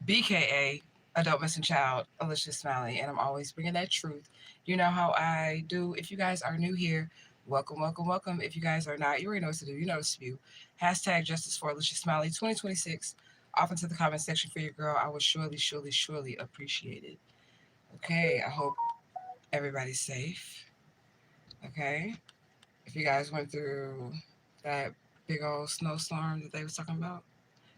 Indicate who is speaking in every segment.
Speaker 1: BKA, Adult Missing Child, Alicia Smiley, and I'm always bringing that truth. You know how I do. If you guys are new here, welcome, welcome, welcome. If you guys are not, you already know what to do. You know what to do. Hashtag Justice for Alicia Smiley 2026. Off into the comment section for your girl. I would surely, surely, surely appreciate it. Okay, I hope everybody's safe. Okay. If you guys went through that big old snowstorm that they was talking about,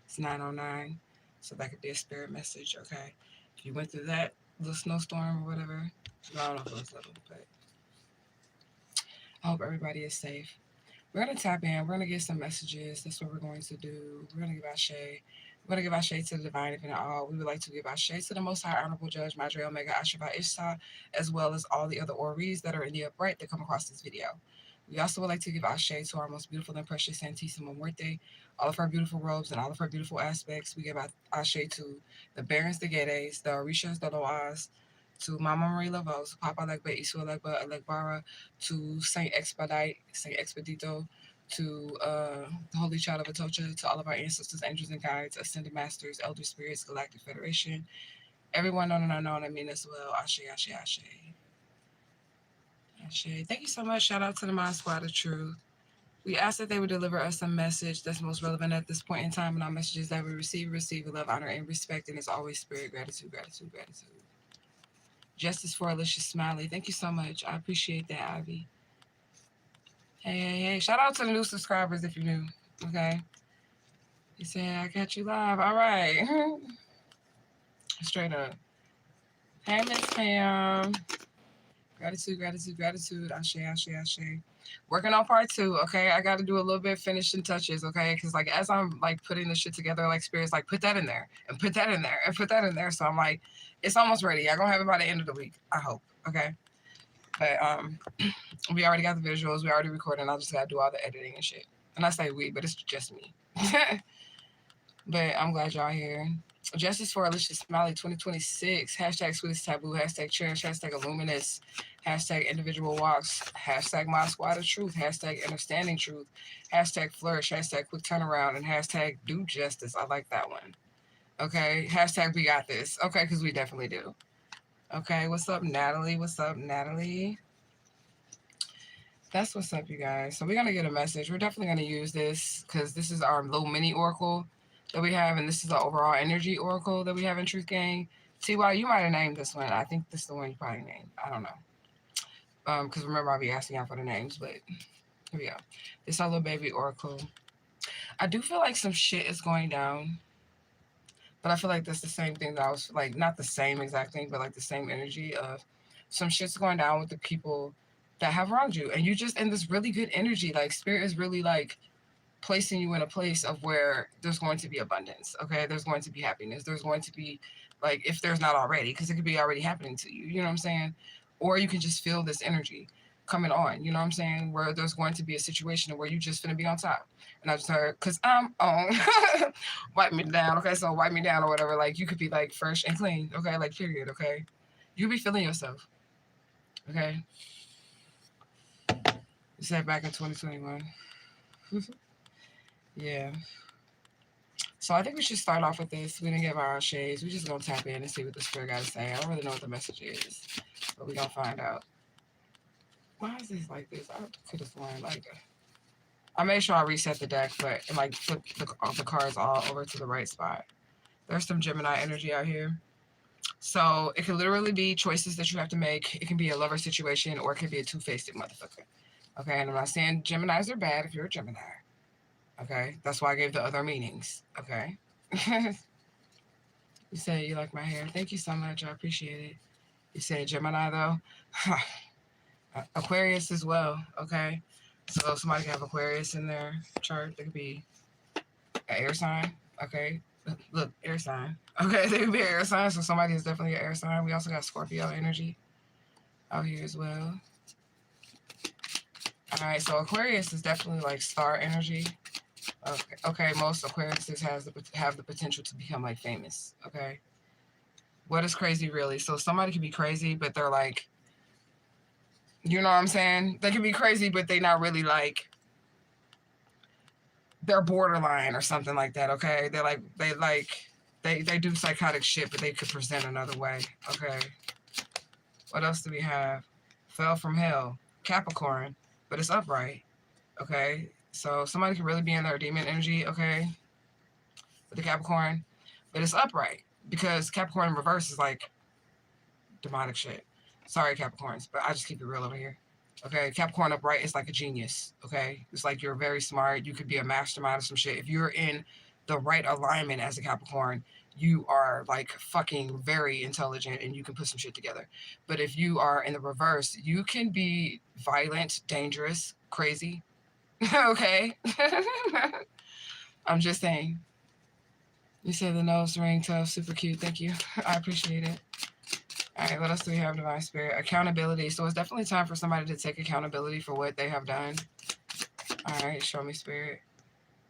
Speaker 1: it's 9:09, so that could be a spirit message. Okay, if you went through that little snowstorm or whatever, I don't know if it was little, but I hope everybody is safe. We're gonna tap in. We're gonna get some messages. That's what we're going to do. We're gonna give Ashe. We're gonna give Ashe to the divine infinite all. We would like to give Ashe to the Most High Honorable Judge Madre Omega Ashrava Ishtar, as well as all the other Oris that are in the upright that come across this video. We also would like to give Ashe to our most beautiful and precious Santissima Muerte, all of her beautiful robes and all of her beautiful aspects. We give Ashe to the Barons, the Gedes, the Orishas, the Loas, to Mama Marie Lavos, Papa Legba, Isu Legba, Alegbara, to Saint Expedite, Saint Expedito, to the Holy Child of Atocha, to all of our ancestors, angels and guides, ascended masters, elder spirits, Galactic Federation, everyone known and unknown, I mean as well. Ashe, Ashe, Ashe. Ashe. Thank you so much. Shout out to the Mind Squad of Truth. We ask that they would deliver us a message that's most relevant at this point in time, and our messages that we receive with love, honor, and respect, and as always, spirit, gratitude, gratitude, gratitude. Justice for Alicia Smiley. Thank you so much. I appreciate that, Ivy. Hey, hey, hey. Shout out to the new subscribers if you're new. Okay. You said I got you live. All right. Straight up. Hey, Miss Pam. Gratitude, gratitude, gratitude. Ashe, ashe, ashe. Working on part two, okay? I got to do a little bit of finishing touches, okay? Because, like, as I'm, like, putting this shit together, like, Spirit's like, put that in there, and put that in there, and put that in there. So I'm like, it's almost ready. I'm going to have it by the end of the week, I hope, okay? But we already got the visuals. We already recorded. I just got to do all the editing and shit. And I say we, but it's just me. But I'm glad y'all here. Justice for Alicia Smiley 2026. Hashtag sweetest taboo. Hashtag cherish. Hashtag illuminous. Hashtag individual walks. Hashtag my squad of truth. Hashtag understanding truth. Hashtag flourish. Hashtag quick turnaround. And hashtag do justice. I like that one. Okay. Hashtag we got this. Okay, because we definitely do. Okay. What's up, Natalie? What's up, Natalie? That's what's up, you guys. So we're going to get a message. We're definitely going to use this because this is our little mini oracle that we have, and this is the overall energy oracle that we have in Truth Gang. TY, you might have named this one. I think this is the one you probably named. I don't know. Because remember, I'll be asking out for the names, but here we go. This is our little baby oracle. I do feel like some shit is going down, but I feel like that's the same thing that I was like, not the same exact thing, but like the same energy of some shit's going down with the people that have wronged you, and you're just in this really good energy. Like Spirit is really like placing you in a place of where there's going to be abundance. Okay, there's going to be happiness. There's going to be like, if there's not already, because it could be already happening to you. You know what I'm saying? Or you can just feel this energy coming on. You know what I'm saying? Where there's going to be a situation where you just gonna be on top. And I just heard, cause I'm on, wipe me down. Okay, so wipe me down or whatever. Like you could be like fresh and clean. Okay, like period. Okay, you be feeling yourself. Okay, you said back in 2021. Yeah. So I think we should start off with this. We didn't give our shades. We just gonna tap in and see what the spirit got to say. I don't really know what the message is, but we gonna find out. Why is this like this? I could have sworn like I made sure I reset the deck, but it like flipped the cards all over to the right spot. There's some Gemini energy out here. So it can literally be choices that you have to make. It can be a lover situation, or it can be a two-faced motherfucker. Okay, and I'm not saying Geminis are bad if you're a Gemini. Okay, that's why I gave the other meanings. Okay. You said you like my hair. Thank you so much. I appreciate it. You said Gemini though. Aquarius as well. Okay. So if somebody can have Aquarius in their chart, they could be an air sign. Okay. Look, air sign. Okay, they could be an air sign. So somebody is definitely an air sign. We also got Scorpio energy out here as well. All right. So Aquarius is definitely like star energy. Okay. Most Aquariuses have the potential to become like famous. Okay. What is crazy really? So somebody could be crazy, but they're like, you know what I'm saying? They can be crazy, but they not really like, they're borderline or something like that. Okay. They're They do psychotic shit, but they could present another way. Okay. What else do we have? Fell from hell. Capricorn, but it's upright. Okay. So somebody can really be in their demon energy, okay, with the Capricorn, but it's upright because Capricorn in reverse is like demonic shit. Sorry, Capricorns, but I just keep it real over here. Okay, Capricorn upright is like a genius. Okay, it's like you're very smart. You could be a mastermind of some shit. If you're in the right alignment as a Capricorn, you are like fucking very intelligent and you can put some shit together. But if you are in the reverse, you can be violent, dangerous, crazy. Okay. I'm just saying. You said the nose ring tough, super cute. Thank you. I appreciate it. All right, what else do we have, Divine Spirit? Accountability. So it's definitely time for somebody to take accountability for what they have done. All right, show me, Spirit.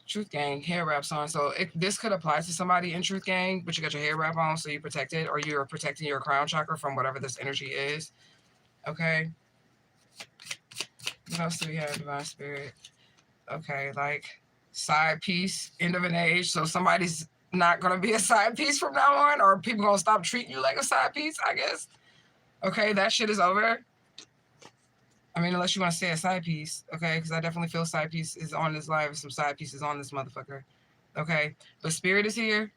Speaker 1: Truth gang, hair wraps on. So this could apply to somebody in Truth gang, but you got your hair wrap on, so you protect it, or you're protecting your crown chakra from whatever this energy is. Okay. What else do we have, Divine Spirit? Okay, like side piece, end of an age. So somebody's not going to be a side piece from now on, or people going to stop treating you like a side piece, I guess. Okay, that shit is over. I mean, unless you want to say a side piece, okay? Because I definitely feel side piece is on this live. Some side pieces on this motherfucker, okay? But Spirit is here,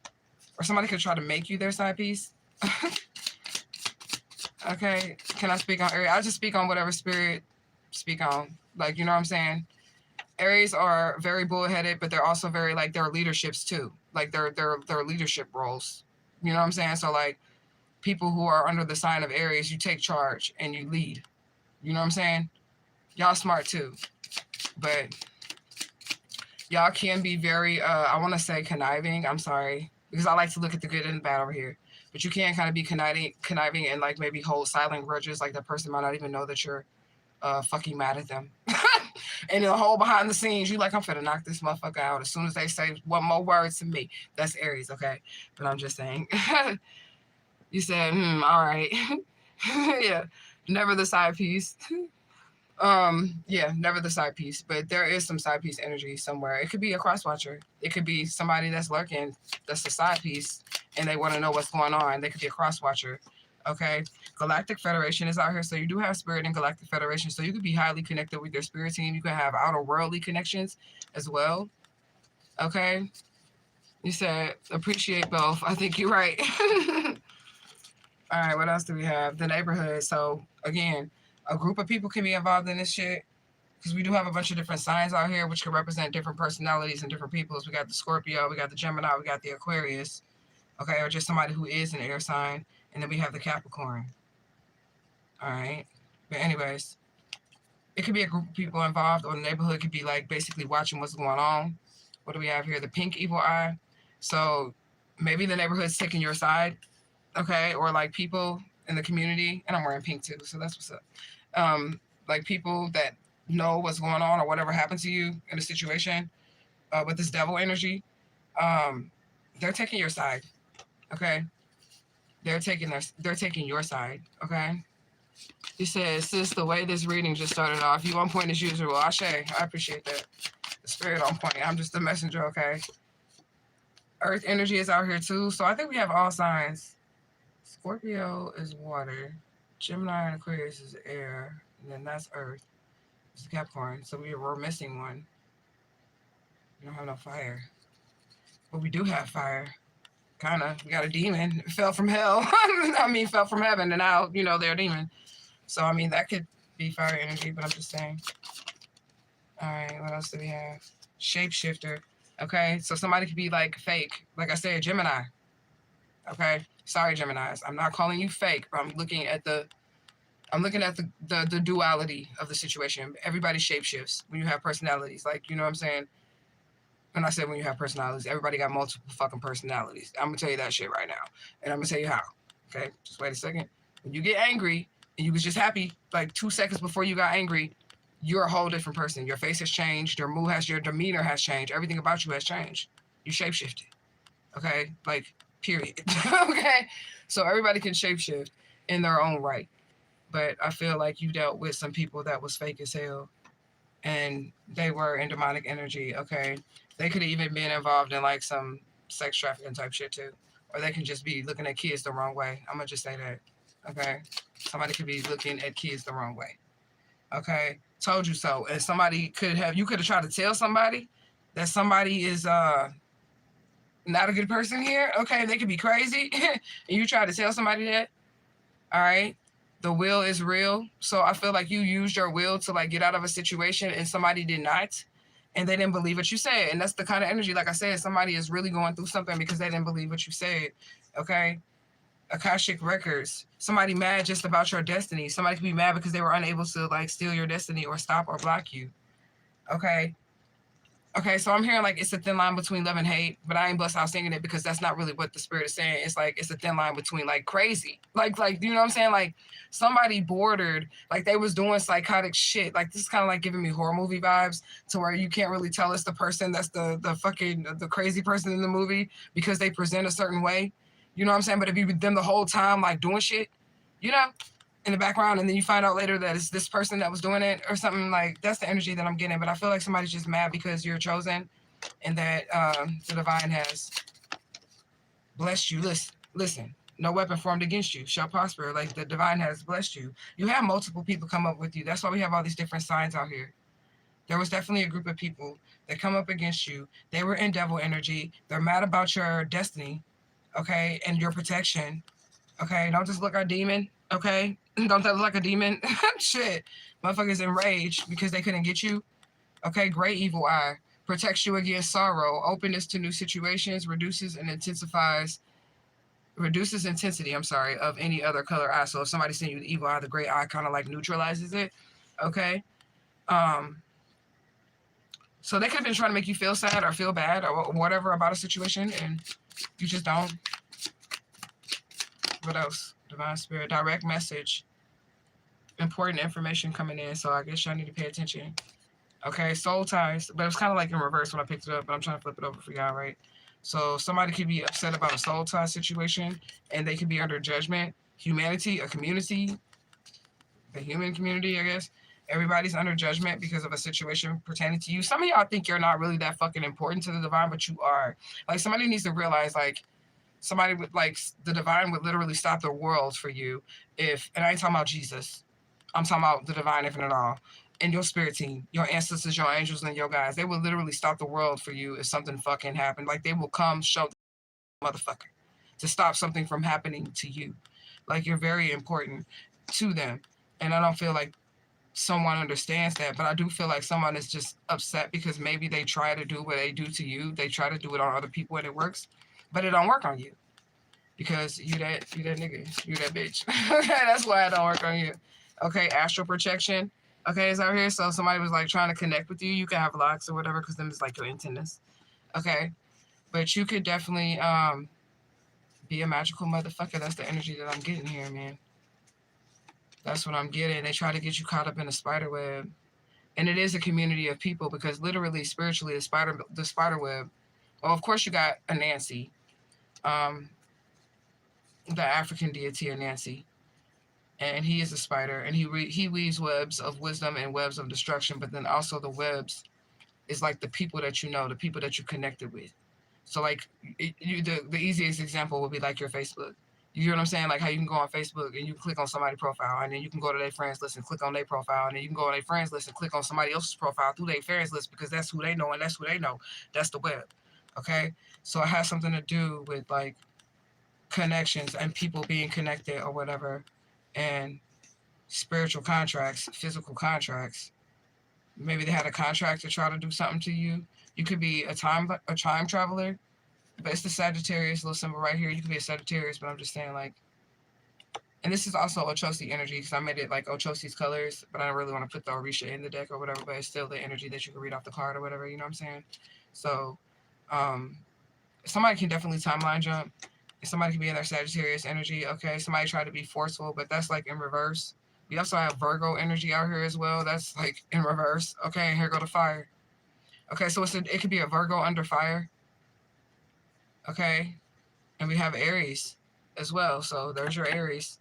Speaker 1: or somebody could try to make you their side piece. Okay, can I speak on Aries? I just speak on whatever Spirit speak on. Like, you know what I'm saying? Aries are very bullheaded, but they're also very, like, they're leaderships too. Like, they're leadership roles. You know what I'm saying? So, like, people who are under the sign of Aries, you take charge and you lead. You know what I'm saying? Y'all smart too. But y'all can be very, I want to say conniving. I'm sorry. Because I like to look at the good and the bad over here. But you can kind of be conniving and, like, maybe hold silent grudges. Like, the person might not even know that you're fucking mad at them. And the whole behind the scenes, you like, I'm finna knock this motherfucker out as soon as they say one more word to me. That's Aries, okay? But I'm just saying. You said, all right. Yeah, never the side piece. Yeah, never the side piece. But there is some side piece energy somewhere. It could be a cross watcher. It could be somebody that's lurking, that's a side piece, and they want to know what's going on. They could be a cross watcher. Okay, Galactic Federation is out here, so you do have Spirit in Galactic Federation, so you could be highly connected with your spirit team. You can have outer worldly connections as well. Okay, you said appreciate both. I think you're right. All right, what else do we have? The neighborhood. So again, a group of people can be involved in this shit because we do have a bunch of different signs out here which can represent different personalities and different peoples. We got the Scorpio, we got the Gemini, we got the Aquarius. Okay, or just somebody who is an air sign, and then we have the Capricorn. All right. But anyways, it could be a group of people involved, or the neighborhood could be like basically watching what's going on. What do we have here? The pink evil eye. So maybe the neighborhood's taking your side, okay? Or like people in the community, and I'm wearing pink too, so that's what's up. Like people that know what's going on or whatever happened to you in a situation with this devil energy, they're taking your side, okay? They're taking your side, okay? He says, sis, the way this reading just started off, you on point as usual. Ashe, I appreciate that. The spirit on point. I'm just the messenger, okay? Earth energy is out here too. So I think we have all signs. Scorpio is water. Gemini and Aquarius is air. And then that's Earth. It's Capricorn. So we're missing one. We don't have no fire. But we do have fire. Kind of. We got a demon. It fell from hell. Fell from heaven. And now, they're a demon. So, that could be fire energy, but I'm just saying. All right, what else do we have? Shapeshifter. Okay, so somebody could be like fake. Like I said, Gemini. Okay, sorry, Geminis. I'm not calling you fake, but I'm looking at the duality of the situation. Everybody shapeshifts when you have personalities. Like, you know what I'm saying? When I said when you have personalities, everybody got multiple fucking personalities. I'm gonna tell you that shit right now, and I'm gonna tell you how. Okay, just wait a second. When you get angry, and you was just happy like 2 seconds before you got angry, you're a whole different person. Your face has changed. Your demeanor has changed. Everything about you has changed. You shapeshifted. Okay? Like, period. Okay? So everybody can shapeshift in their own right. But I feel like you dealt with some people that was fake as hell. And they were in demonic energy. Okay? They could have even been involved in like some sex trafficking type shit too. or they can just be looking at kids the wrong way. I'm gonna just say that. Okay, somebody could be looking at kids the wrong way. Okay, told you so. And somebody you could have tried to tell somebody that somebody is not a good person here. Okay, they could be crazy, and you try to tell somebody that. All right, the will is real. So I feel like you used your will to like get out of a situation, and somebody did not, and they didn't believe what you said. And that's the kind of energy, like I said, somebody is really going through something because they didn't believe what you said. Okay. Akashic records. Somebody mad just about your destiny. Somebody could be mad because they were unable to like steal your destiny or stop or block you. Okay. Okay, so I'm hearing like it's a thin line between love and hate, but I ain't bust out singing it because that's not really what the spirit is saying. It's like it's a thin line between like crazy, like you know what I'm saying? Like somebody bordered, like they was doing psychotic shit. Like this is kind of like giving me horror movie vibes, to where you can't really tell it's the person that's the fucking the crazy person in the movie because they present a certain way. You know what I'm saying? But if you with them the whole time like doing shit, you know, in the background, and then you find out later that it's this person that was doing it or something, like that's the energy that I'm getting. But I feel like somebody's just mad because you're chosen and that the divine has blessed you. Listen, no weapon formed against you shall prosper. Like the divine has blessed you. You have multiple people come up with you. That's why we have all these different signs out here. There was definitely a group of people that come up against you. They were in devil energy. They're mad about your destiny, okay, and your protection. Okay, don't just look like a demon. Okay, don't look like a demon. Shit, motherfuckers enraged because they couldn't get you. Okay, great evil eye protects you against sorrow. Openness to new situations reduces intensity. I'm sorry, of any other color eye. So if somebody sent you the evil eye, the great eye kind of like neutralizes it. Okay, so they could have been trying to make you feel sad or feel bad or whatever about a situation, and you just don't. What else? Divine Spirit, direct message, important information coming in. So I guess y'all need to pay attention. Okay, soul ties, but it was kind of like in reverse when I picked it up, but I'm trying to flip it over for y'all, right? So somebody could be upset about a soul tie situation, and they could be under judgment. Humanity, a community, the human community, I guess. Everybody's under judgment because of a situation pertaining to you. Some of y'all think you're not really that fucking important to the divine, but you are. Like somebody needs to realize, like, somebody would like the divine would literally stop the world for you if, and I ain't talking about Jesus, I'm talking about the divine infinite all, and your spirit team, your ancestors, your angels, and your guys. They will literally stop the world for you if something fucking happened. Like they will come show the motherfucker to stop something from happening to you. Like you're very important to them, and I don't feel like someone understands that, but I do feel like someone is just upset because maybe they try to do what they do to you. They try to do it on other people and it works, but it don't work on you because you that nigga, you that bitch. Okay, that's why it don't work on you. Okay, astral projection. Okay, is out here. So somebody was like trying to connect with you. You can have locks or whatever because them is like your antennas. Okay, but you could definitely be a magical motherfucker. That's the energy that I'm getting here, man. That's what I'm getting. They try to get you caught up in a spider web. And it is a community of people because literally, spiritually, the spider web. Well, of course, you got a Nancy, the African deity of Nancy, and he is a spider, and he weaves webs of wisdom and webs of destruction. But then also the webs is like the people that you know, the people that you connected with. So like the easiest example would be like your Facebook. You hear what I'm saying? Like how you can go on Facebook and you can click on somebody's profile, and then you can go to their friends list and click on their profile, and then you can go on their friends list and click on somebody else's profile through their friends list because that's who they know and that's who they know. That's the web. Okay? So it has something to do with like connections and people being connected or whatever, and spiritual contracts, physical contracts. Maybe they had a contract to try to do something to you. You could be a time traveler. But it's the Sagittarius little symbol right here. You could be a Sagittarius, but I'm just saying, like, and this is also Ochosi energy because I made it like Ochosi's colors, but I don't really want to put the Orisha in the deck or whatever, but it's still the energy that you can read off the card or whatever, you know what I'm saying? So, somebody can definitely timeline jump. Somebody can be in their Sagittarius energy, okay? Somebody try to be forceful, but that's like in reverse. We also have Virgo energy out here as well. That's like in reverse, okay? And here go the fire. Okay, so it could be a Virgo under fire. Okay, and we have Aries as well. So there's your Aries.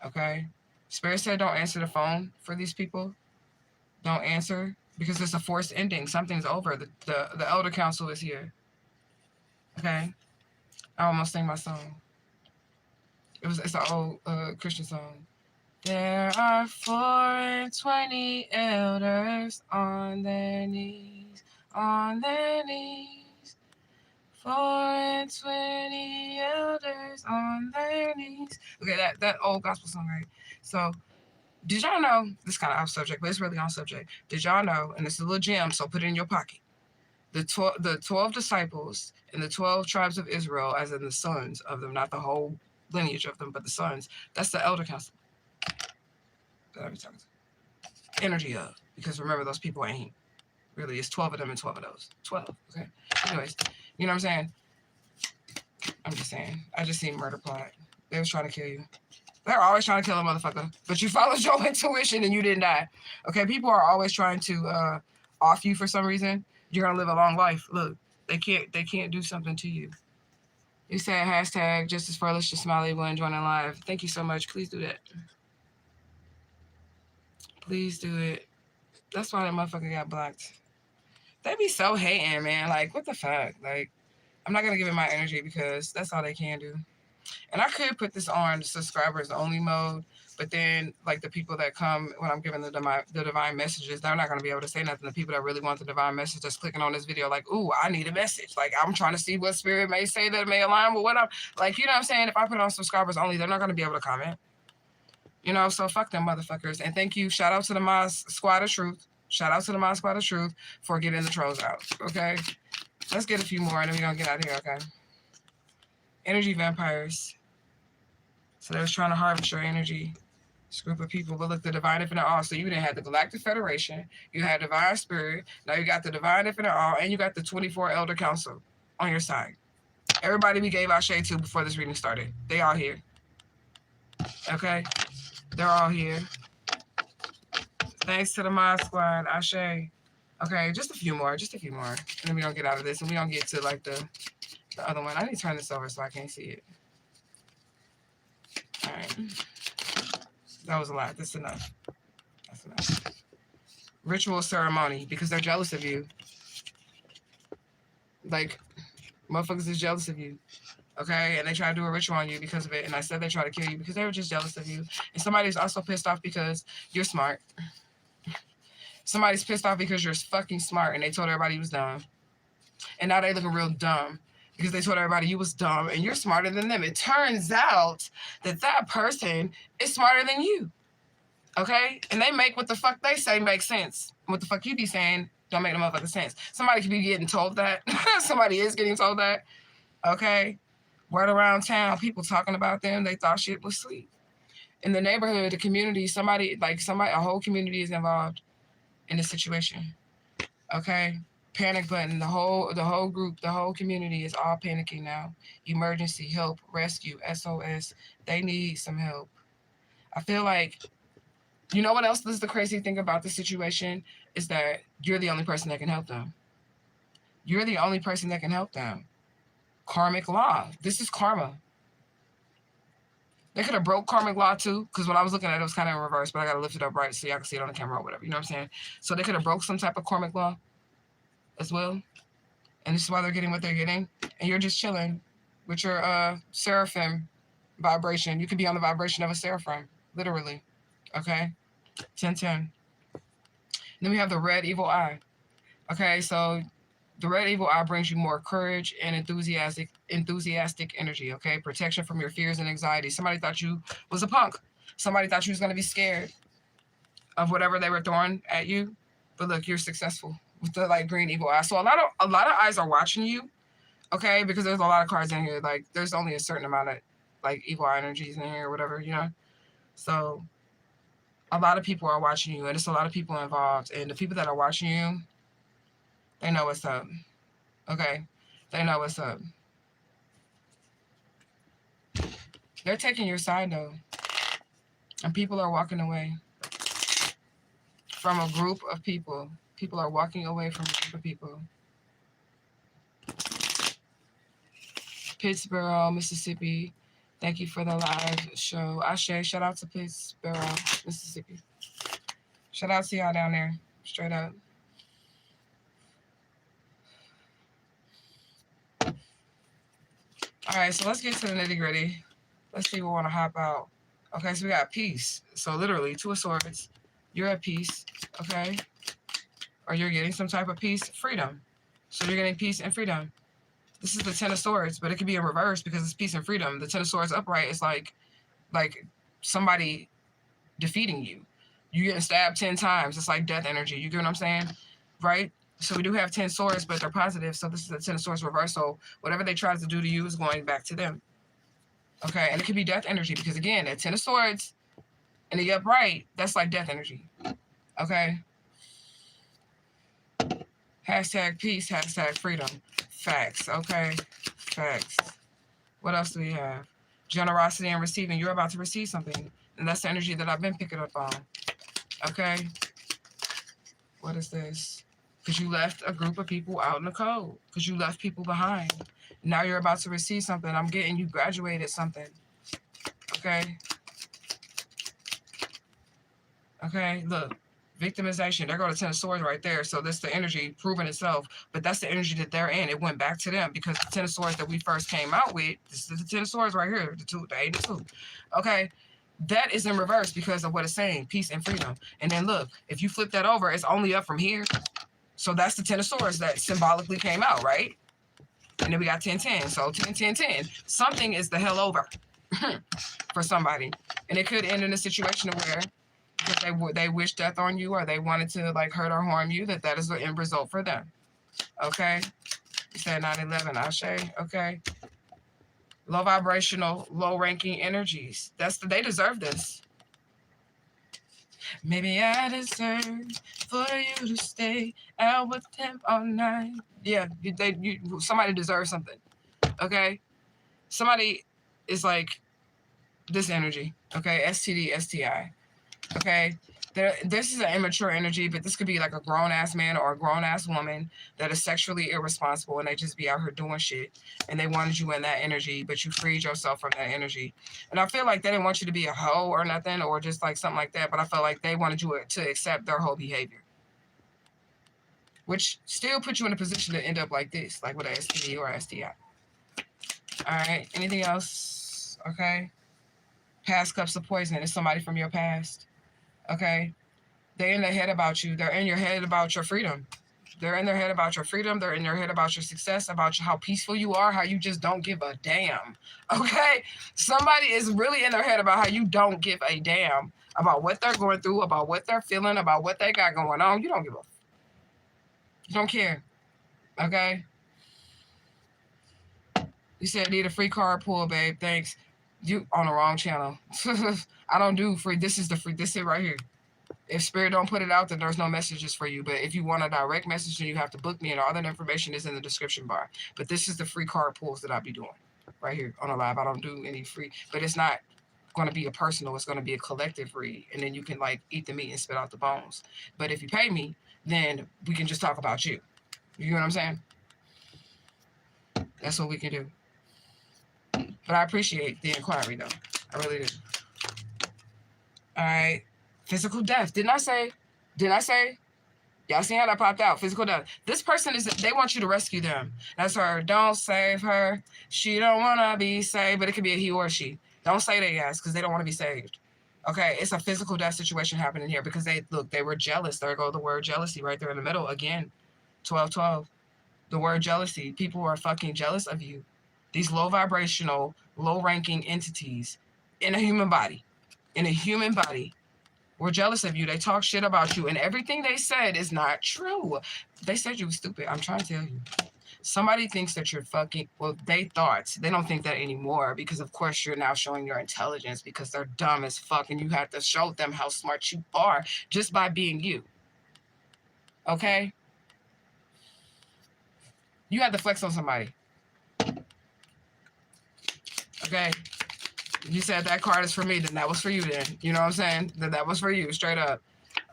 Speaker 1: Okay, Spirit said don't answer the phone for these people. Don't answer because it's a forced ending. Something's over. The Elder Council is here. Okay, I almost sang my song. It's an old Christian song. There are 24 elders on their knees, on their knees. 24 elders on their knees. Okay, that old gospel song, right? So, did y'all know, this is kind of off subject, but it's really on subject. Did y'all know, and it's a little gem, so put it in your pocket, the 12 disciples and the 12 tribes of Israel, as in the sons of them, not the whole lineage of them, but the sons, that's the elder council that I was talking to. Energy of, because remember, those people ain't really, it's 12 of them and 12 of those. 12, okay? Anyways, you know what I'm saying? I'm just saying. I just seen murder plot. They was trying to kill you. They're always trying to kill a motherfucker, but you followed your intuition and you didn't die. Okay, people are always trying to off you for some reason. You're gonna live a long life. Look, they can't do something to you. You said hashtag just as furless, just smiley when joining live. Thank you so much. Please do that. Please do it. That's why that motherfucker got blocked. They be so hating, man. Like, what the fuck? Like, I'm not gonna give it my energy because that's all they can do. And I could put this on subscribers only mode, but then like the people that come when I'm giving the divine messages, they're not going to be able to say nothing. The people that really want the divine message that's clicking on this video, like, ooh, I need a message. Like, I'm trying to see what spirit may say that may align with what I'm like, you know what I'm saying? If I put it on subscribers only, they're not going to be able to comment. You know, so fuck them motherfuckers. And thank you. Shout out to the Moz Squad of Truth. Shout out to the Moz Squad of Truth for getting the trolls out. Okay. Let's get a few more and then we're going to get out of here. Okay. Energy vampires. So they was trying to harvest your energy. This group of people. But look, the divine infinite all. So you didn't have the Galactic Federation. You had divine spirit. Now you got the divine infinite all. And you got the 24 elder council on your side. Everybody we gave our shade to before this reading started. They all here. Okay? They're all here. Thanks to the Mod Squad. Ashe. Okay, just a few more. Just a few more. And then we don't get out of this. And we don't get to like the other one. I need to turn this over so I can't see it. All right. That was a lot. That's enough. That's enough. Ritual ceremony, because they're jealous of you. Like, motherfuckers is jealous of you. Okay? And they try to do a ritual on you because of it. And I said they try to kill you because they were just jealous of you. And somebody's also pissed off because you're smart. Somebody's pissed off because you're fucking smart and they told everybody you was dumb. And now they looking real dumb because they told everybody you was dumb and you're smarter than them. It turns out that that person is smarter than you. Okay? And they make what the fuck they say make sense. What the fuck you be saying don't make no motherfucking sense. Somebody could be getting told that. Somebody is getting told that. Okay? Word around town, people talking about them, they thought shit was sweet. In the neighborhood, the community, a whole community is involved in this situation. Okay? Panic button. The whole group, the whole community is all panicking now. Emergency, help, rescue, SOS. They need some help. I feel like, you know what else is the crazy thing about the situation is that you're the only person that can help them. You're the only person that can help them. Karmic law. This is karma. They could have broke karmic law too, because when I was looking at it, it was kind of in reverse, but I got to lift it up right so y'all can see it on the camera or whatever. You know what I'm saying? So they could have broke some type of karmic law as well. And this is why they're getting what they're getting. And you're just chilling with your seraphim vibration. You could be on the vibration of a seraphim, literally. Okay? 10-10. Then we have the red evil eye. Okay, so the red evil eye brings you more courage and enthusiastic energy, okay? Protection from your fears and anxiety. Somebody thought you was a punk. Somebody thought you was going to be scared of whatever they were throwing at you. But look, you're successful with the like green evil eye. So a lot of eyes are watching you, okay? Because there's a lot of cards in here. Like there's only a certain amount of like evil eye energies in here or whatever, you know? So a lot of people are watching you and it's a lot of people involved. And the people that are watching you, they know what's up. Okay? They know what's up. They're taking your side though. And people are walking away from a group of people. People are walking away from a group of people. Pittsburgh, Mississippi. Thank you for the live show. Ashe, shout out to Pittsburgh, Mississippi. Shout out to y'all down there. Straight up. All right, so let's get to the nitty gritty. Let's see what want to hop out. Okay, so we got peace. So literally, Two of Swords. You're at peace, okay? Or you're getting some type of peace, freedom. So you're getting peace and freedom. This is the Ten of Swords, but it could be in reverse because it's peace and freedom. The Ten of Swords upright is like somebody defeating you. You getting stabbed 10 times. It's like death energy. You get what I'm saying? Right? So we do have 10 swords, but they're positive. So this is the 10 of swords reverse. So whatever they try to do to you is going back to them. Okay? And it could be death energy because, again, that 10 of swords and the upright, that's like death energy. Okay? Hashtag peace, hashtag freedom. Facts. Okay? Facts. What else do we have? Generosity and receiving. You're about to receive something. And that's the energy that I've been picking up on. Okay? What is this? Because you left a group of people out in the cold. Because you left people behind. Now you're about to receive something. I'm getting you graduated something. Okay? Okay? Look. Victimization. There go the Ten of Swords right there. So that's the energy proving itself. But that's the energy that they're in. It went back to them because the Ten of Swords that we first came out with, this is the Ten of Swords right here. The 8 and 2. Okay? That is in reverse because of what it's saying, peace and freedom. And then look, if you flip that over, it's only up from here. So that's the Ten of Swords that symbolically came out, right? And then we got 10, 10. So 10, 10, 10. Something is the hell over for somebody. And it could end in a situation where if they wish death on you or they wanted to like hurt or harm you, that is the end result for them. Okay? You said 9/11, Ashe. Okay? Low vibrational, low ranking energies. They deserve this. Maybe I deserve for you to stay out with them all night. Yeah, somebody deserves something. Okay? Somebody is like this energy. Okay? STD, STI. Okay? This is an immature energy, but this could be like a grown-ass man or a grown-ass woman that is sexually irresponsible and they just be out here doing shit. And they wanted you in that energy, but you freed yourself from that energy. And I feel like they didn't want you to be a hoe or nothing or just like something like that, but I felt like they wanted you to accept their whole behavior. Which still puts you in a position to end up like this, like with a STD or STI. All right, anything else? Okay. Past cups of poison. It's somebody from your past. Okay? They're in their head about you. They're in your head about your freedom. They're in their head about your freedom. They're in their head about your success, about how peaceful you are, how you just don't give a damn. Okay? Somebody is really in their head about how you don't give a damn about what they're going through, about what they're feeling, about what they got going on. You don't give a... You don't care. Okay? You said need a free card pull, babe. Thanks. You on the wrong channel. I don't do free. This is the free. This is it right here. If Spirit don't put it out, then there's no messages for you. But if you want a direct message, then you have to book me, and all that information is in the description bar. But this is the free card pulls that I'll be doing right here on a live. I don't do any free, but it's not going to be a personal. It's going to be a collective read, and then you can like eat the meat and spit out the bones. But if you pay me, then we can just talk about you. You know what I'm saying? That's what we can do. But I appreciate the inquiry, though. I really do. All right. Physical death. Didn't I say? Y'all see how that popped out? Physical death. This person they want you to rescue them. That's her. Don't save her. She don't want to be saved, but it could be a he or a she. Don't say they yes, because they don't want to be saved. Okay, it's a physical death situation happening here because they were jealous. There go the word jealousy right there in the middle. Again, 12-12. The word jealousy. People are fucking jealous of you. These low vibrational, low ranking entities in a human body. We're jealous of you. They talk shit about you, and everything they said is not true. They said you were stupid. I'm trying to tell you. Somebody thinks that you're fucking, well, they thought. They don't think that anymore because, of course, you're now showing your intelligence because they're dumb as fuck, and you have to show them how smart you are just by being you. Okay? You have to flex on somebody. Okay? You said that card is for me, then that was for you then. You know what I'm saying? That was for you, straight up.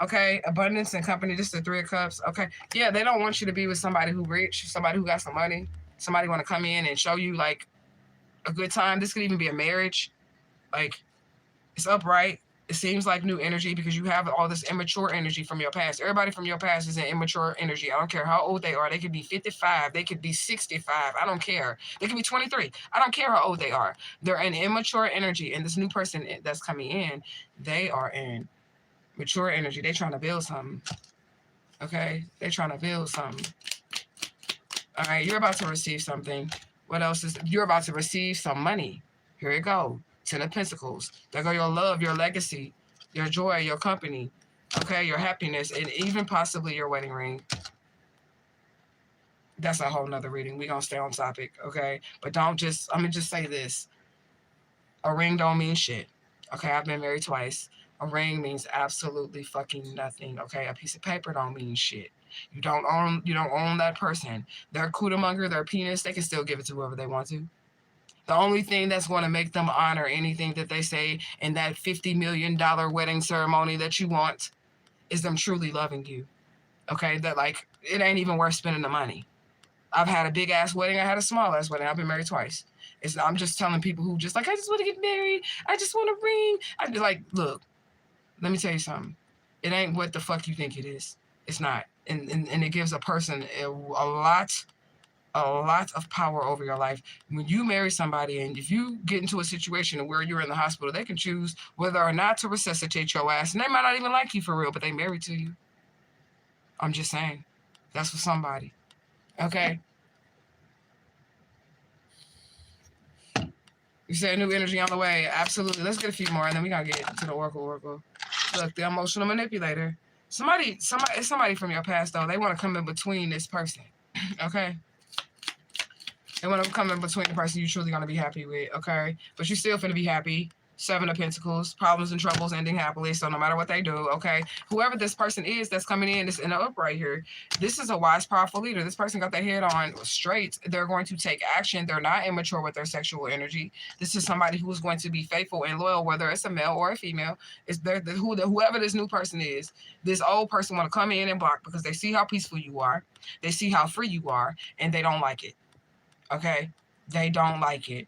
Speaker 1: Okay, abundance and company, this is the 3 of Cups. Okay, yeah, they don't want you to be with somebody who rich, somebody who got some money, somebody want to come in and show you, like, a good time. This could even be a marriage. Like, it's upright. It seems like new energy because you have all this immature energy from your past. Everybody from your past is an immature energy. I don't care how old they are. They could be 55. They could be 65. I don't care. They could be 23. I don't care how old they are. They're an immature energy. And this new person that's coming in, they are in mature energy. They're trying to build something. Okay? They're trying to build something. All right, you're about to receive something. What else is, you're about to receive some money. Here you go. 10 of Pentacles. There go your love, your legacy, your joy, your company, okay, your happiness, and even possibly your wedding ring. That's a whole nother reading. We're going to stay on topic, okay? But don't just, I'm going to just say this. A ring don't mean shit, okay? I've been married twice. A ring means absolutely fucking nothing, okay? A piece of paper don't mean shit. You don't own that person. Their cootamonger, their penis, they can still give it to whoever they want to. The only thing that's going to make them honor anything that they say in that $50 million wedding ceremony that you want is them truly loving you. Okay? That, like, it ain't even worth spending the money. I've had a big ass wedding. I had a small ass wedding. I've been married twice. I'm just telling people who just like, I just want to get married. I just want a ring. I'm just like, look, let me tell you something. It ain't what the fuck you think it is. It's not. And it gives a person a lot of power over your life. When you marry somebody and if you get into a situation where you're in the hospital, they can choose whether or not to resuscitate your ass. And they might not even like you for real, but they married to you. I'm just saying. That's for somebody. Okay? You said new energy on the way. Absolutely. Let's get a few more and then we're going to get to the Oracle. Look, the emotional manipulator. Somebody from your past, though. They want to come in between this person. Okay? They want to come in between the person you're truly going to be happy with, okay? But you're still going to be happy. 7 of Pentacles, problems and troubles ending happily, so no matter what they do, okay? Whoever this person is that's coming in, is in the upright here, this is a wise, powerful leader. This person got their head on straight. They're going to take action. They're not immature with their sexual energy. This is somebody who is going to be faithful and loyal, whether it's a male or a female. It's whoever this new person is, this old person want to come in and block because they see how peaceful you are. They see how free you are, and they don't like it. Okay? They don't like it.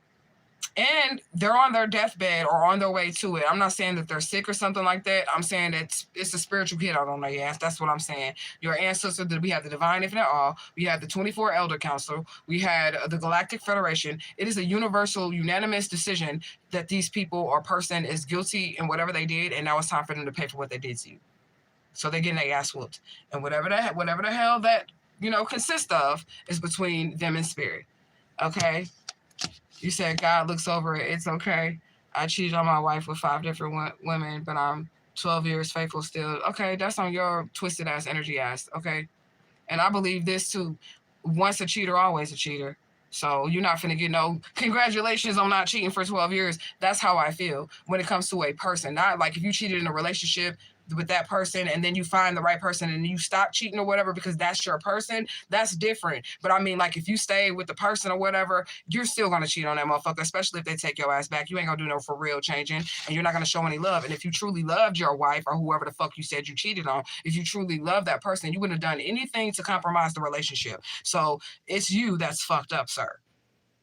Speaker 1: And they're on their deathbed or on their way to it. I'm not saying that they're sick or something like that. I'm saying that it's a spiritual hit out on their ass. That's what I'm saying. Your ancestor, we have the Divine Infinite All. We have the 24 Elder Council. We had the Galactic Federation. It is a universal, unanimous decision that these people or person is guilty in whatever they did, and now it's time for them to pay for what they did to you. So they're getting their ass whooped. And whatever the hell that, consists of is between them and spirit. Okay? You said God looks over it. It's okay. I cheated on my wife with 5 different women, but I'm 12 years faithful still. Okay, that's on your twisted ass energy ass. Okay, and I believe this too. Once a cheater, always a cheater. So you're not finna get no congratulations on not cheating for 12 years. That's how I feel when it comes to a person. Not like if you cheated in a relationship with that person and then you find the right person and you stop cheating or whatever because that's your person, that's different. But I mean, like if you stay with the person or whatever, you're still gonna cheat on that motherfucker, especially if they take your ass back. You ain't gonna do no for real changing and you're not gonna show any love. And if you truly loved your wife or whoever the fuck you said you cheated on, if you truly love that person, you wouldn't have done anything to compromise the relationship. So it's you that's fucked up, sir.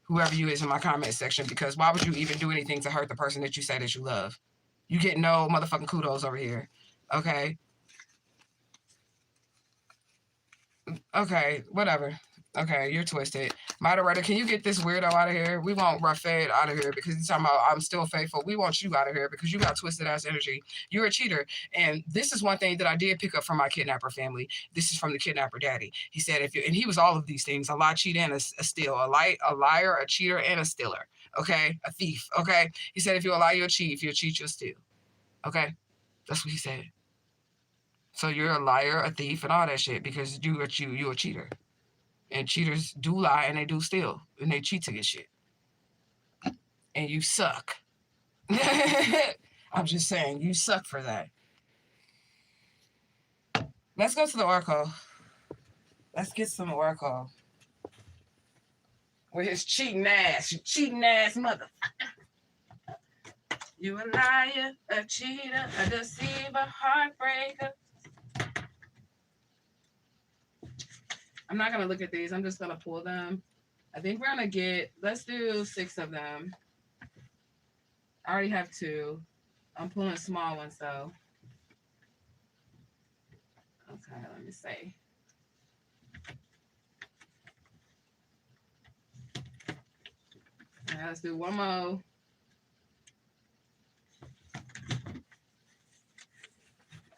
Speaker 1: Whoever you is in my comment section, because why would you even do anything to hurt the person that you say that you love? You get no motherfucking kudos over here. Okay. Okay, whatever. Okay, you're twisted. Moderator, can you get this weirdo out of here? We want Rafed out of here because he's talking about I'm still faithful. We want you out of here because you got twisted ass energy. You're a cheater. And this is one thing that I did pick up from my kidnapper family. This is from the kidnapper daddy. He said and he was all of these things, a lie, cheat, and a steal. A liar, a cheater, and a stealer. Okay? A thief. Okay? He said if you lie, you'll cheat. If you cheat, you'll steal. Okay? That's what he said. So you're a liar, a thief, and all that shit because you're a cheater. And cheaters do lie and they do steal. And they cheat to get shit. And you suck. I'm just saying, you suck for that. Let's go to the Oracle. Let's get some Oracle. With his cheating ass. You cheating ass motherfucker. You a liar, a cheater, a deceiver, heartbreaker. I'm not going to look at these. I'm just going to pull them. I think we're going to let's do 6 of them. I already have 2. I'm pulling small ones though. Okay, let me see. All right, let's do one more. All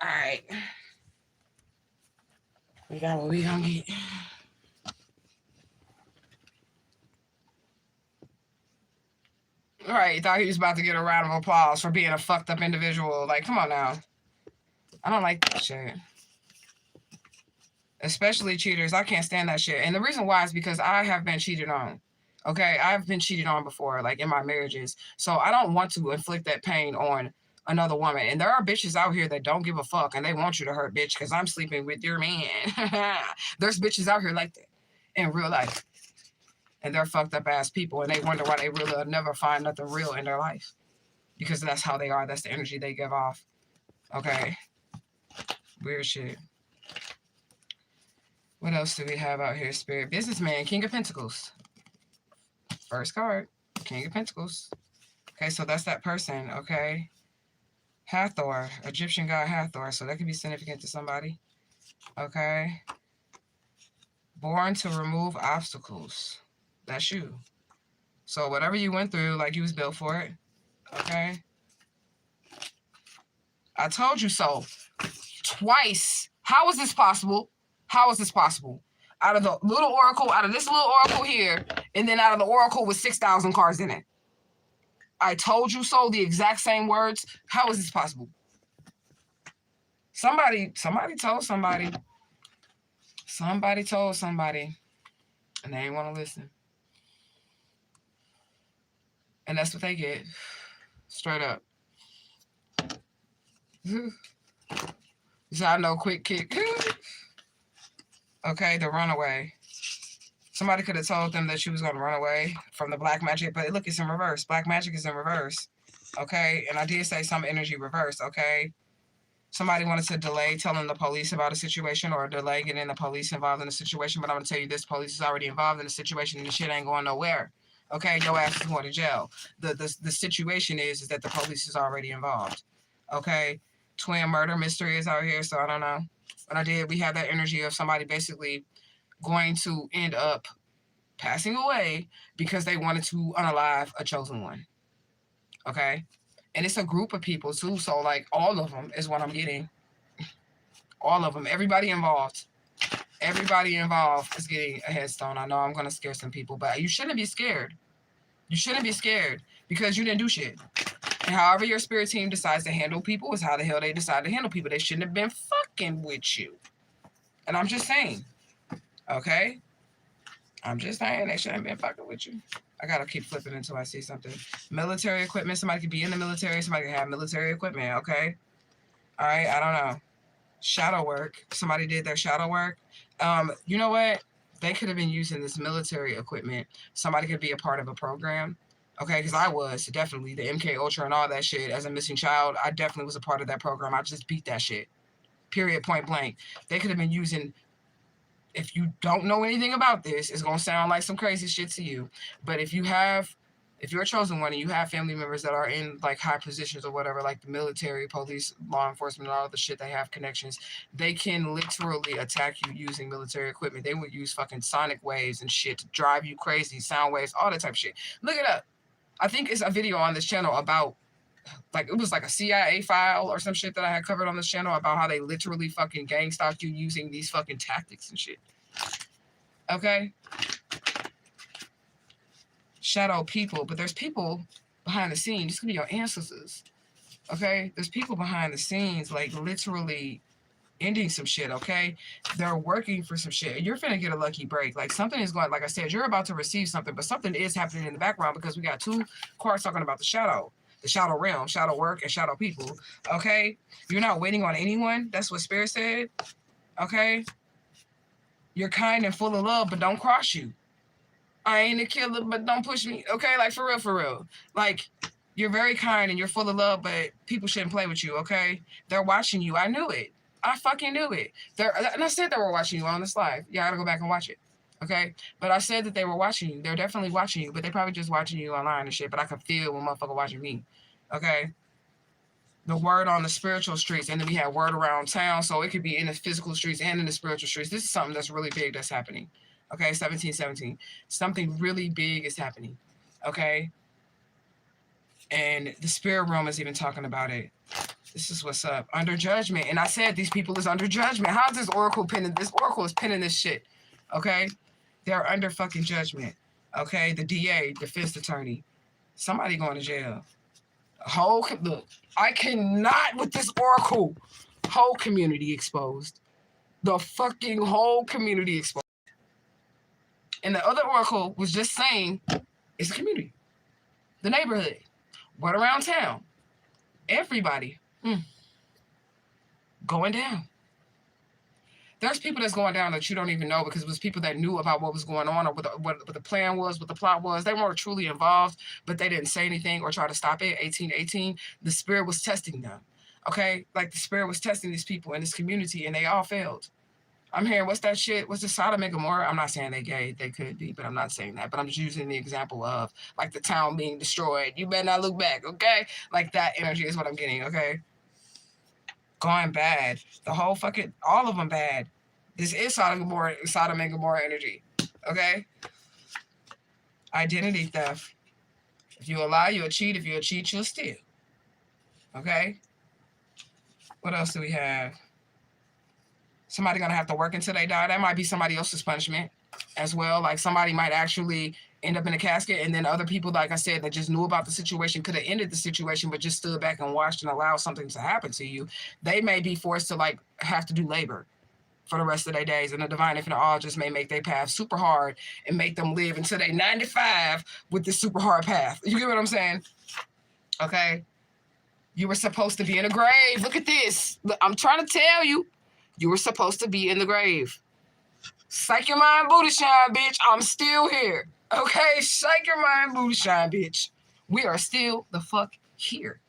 Speaker 1: right. We got what we gonna get. All right, thought he was about to get a round of applause for being a fucked up individual. Like, come on now. I don't like that shit. Especially cheaters. I can't stand that shit. And the reason why is because I have been cheated on. Okay, I've been cheated on before, like in my marriages. So I don't want to inflict that pain on another woman. And there are bitches out here that don't give a fuck and they want you to hurt, bitch, because I'm sleeping with your man. There's bitches out here like that in real life. And they're fucked up ass people and they wonder why they really never find nothing real in their life. Because that's how they are. That's the energy they give off. Okay. Weird shit. What else do we have out here, Spirit? Businessman, King of Pentacles. First card, King of Pentacles. Okay, so that's that person, okay? Hathor, Egyptian god Hathor. So that could be significant to somebody. Okay? Born to remove obstacles. That's you. So whatever you went through, like you was built for it. Okay? I told you so. Twice. How is this possible? How is this possible? Out of the little oracle, out of this little oracle here, and then out of the oracle with 6,000 cards in it. I told you so, the exact same words. How is this possible? Somebody told somebody. Somebody told somebody. And they ain't want to listen. And that's what they get. Straight up. So I know quick kick. Okay, the runaway. Somebody could have told them that she was going to run away from the black magic, but look, it's in reverse. Black magic is in reverse. Okay, and I did say some energy reverse, okay? Somebody wanted to delay telling the police about a situation or delay getting the police involved in a situation, but I'm going to tell you this, police is already involved in the situation and the shit ain't going nowhere. Okay, your ass is going to jail. The situation is that the police is already involved. Okay, twin murder mystery is out here, so I don't know. But we have that energy of somebody basically going to end up passing away because they wanted to unalive a chosen one. Okay? And it's a group of people too, so like all of them is what I'm getting. All of them. Everybody involved. Everybody involved is getting a headstone. I know I'm going to scare some people, but you shouldn't be scared. You shouldn't be scared because you didn't do shit. And however your spirit team decides to handle people is how the hell they decide to handle people. They shouldn't have been fucking with you. And I'm just saying. Okay? I'm just saying they shouldn't have been fucking with you. I gotta keep flipping until I see something. Military equipment. Somebody could be in the military. Somebody could have military equipment. Okay? All right? I don't know. Shadow work. Somebody did their shadow work. You know what? They could have been using this military equipment. Somebody could be a part of a program. Okay, because I was definitely the MK Ultra and all that shit as a missing child. I definitely was a part of that program. I just beat that shit. Period, point blank. They could have been using, if you don't know anything about this, it's going to sound like some crazy shit to you. But if you're a chosen one and you have family members that are in like high positions or whatever, like the military, police, law enforcement, and all the shit, they have connections, they can literally attack you using military equipment. They would use fucking sonic waves and shit to drive you crazy, sound waves, all that type of shit. Look it up. I think it's a video on this channel about, like, it was like a CIA file or some shit that I had covered on this channel about how they literally fucking gang stalk you using these fucking tactics and shit. Okay? Shadow people, but there's people behind the scenes. This could be your ancestors. Okay? There's people behind the scenes, like, literally ending some shit, okay? They're working for some shit. You're finna get a lucky break. Like, something is going, like I said, you're about to receive something, but something is happening in the background because we got two cards talking about the shadow realm, shadow work, and shadow people, okay? You're not waiting on anyone. That's what Spirit said, okay? You're kind and full of love, but don't cross you. I ain't a killer, but don't push me, okay? Like, for real. Like, you're very kind and you're full of love, but people shouldn't play with you, okay? They're watching you. I knew it. I fucking knew it. And I said they were watching you on this live. Yeah, I gotta go back and watch it. Okay? But I said that they were watching you. They're definitely watching you, but they probably just watching you online and shit. But I can feel when motherfucker watching me. Okay? The word on the spiritual streets, and then we have word around town, so it could be in the physical streets and in the spiritual streets. This is something that's really big that's happening. Okay, 1717. Something really big is happening. Okay. And the spirit realm is even talking about it. This is what's up. Under judgment. And I said these people is under judgment. How's this oracle pinning? This oracle is pinning this shit. Okay? They're under fucking judgment. Okay? The DA, defense attorney. Somebody going to jail. Look, I cannot with this oracle. Whole community exposed. The fucking whole community exposed. And the other oracle was just saying it's the community. The neighborhood. What around town? Everybody going down. There's people that's going down that you don't even know because it was people that knew about what was going on or what the plan was, what the plot was. They weren't truly involved, but they didn't say anything or try to stop it. 1818, the spirit was testing them. Okay? Like the spirit was testing these people in this community and they all failed. I'm hearing, what's that shit? What's the Sodom and Gomorrah? I'm not saying they gay. They could be, but I'm not saying that. But I'm just using the example of, like, the town being destroyed. You better not look back, okay? Like, that energy is what I'm getting, okay? Going bad. The whole fucking, all of them bad. This is Sodom and Gomorrah energy, okay? Identity theft. If you lie, you'll cheat. If you'll cheat, you'll steal. Okay? What else do we have? Somebody gonna have to work until they die. That might be somebody else's punishment as well. Like somebody might actually end up in a casket, and then other people, like I said, that just knew about the situation could have ended the situation, but just stood back and watched and allowed something to happen to you. They may be forced to like have to do labor for the rest of their days, and the divine infinite all just may make their path super hard and make them live until they 95 with this super hard path. You get what I'm saying? Okay. You were supposed to be in a grave. Look at this. Look, I'm trying to tell you. You were supposed to be in the grave. Psych your mind, booty shine, bitch. I'm still here. Okay? Psych your mind, booty shine, bitch. We are still the fuck here.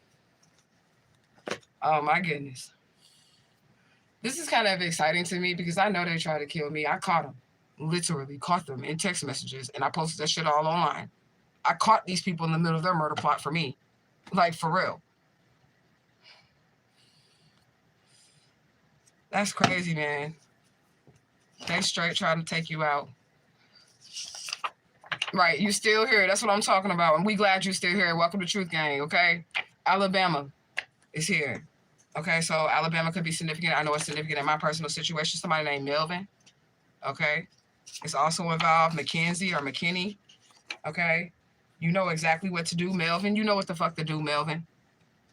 Speaker 1: Oh, my goodness. This is kind of exciting to me because I know they tried to kill me. I caught them. Literally caught them in text messages, and I posted that shit all online. I caught these people in the middle of their murder plot for me. Like, for real. That's crazy, man. They straight trying to take you out. Right, you still here. That's what I'm talking about. And we glad you still here. Welcome to Truth Gang, okay? Alabama is here. Okay, so Alabama could be significant. I know it's significant in my personal situation. Somebody named Melvin, okay? It's also involved Mackenzie or McKinney, okay? You know exactly what to do, Melvin. You know what the fuck to do, Melvin,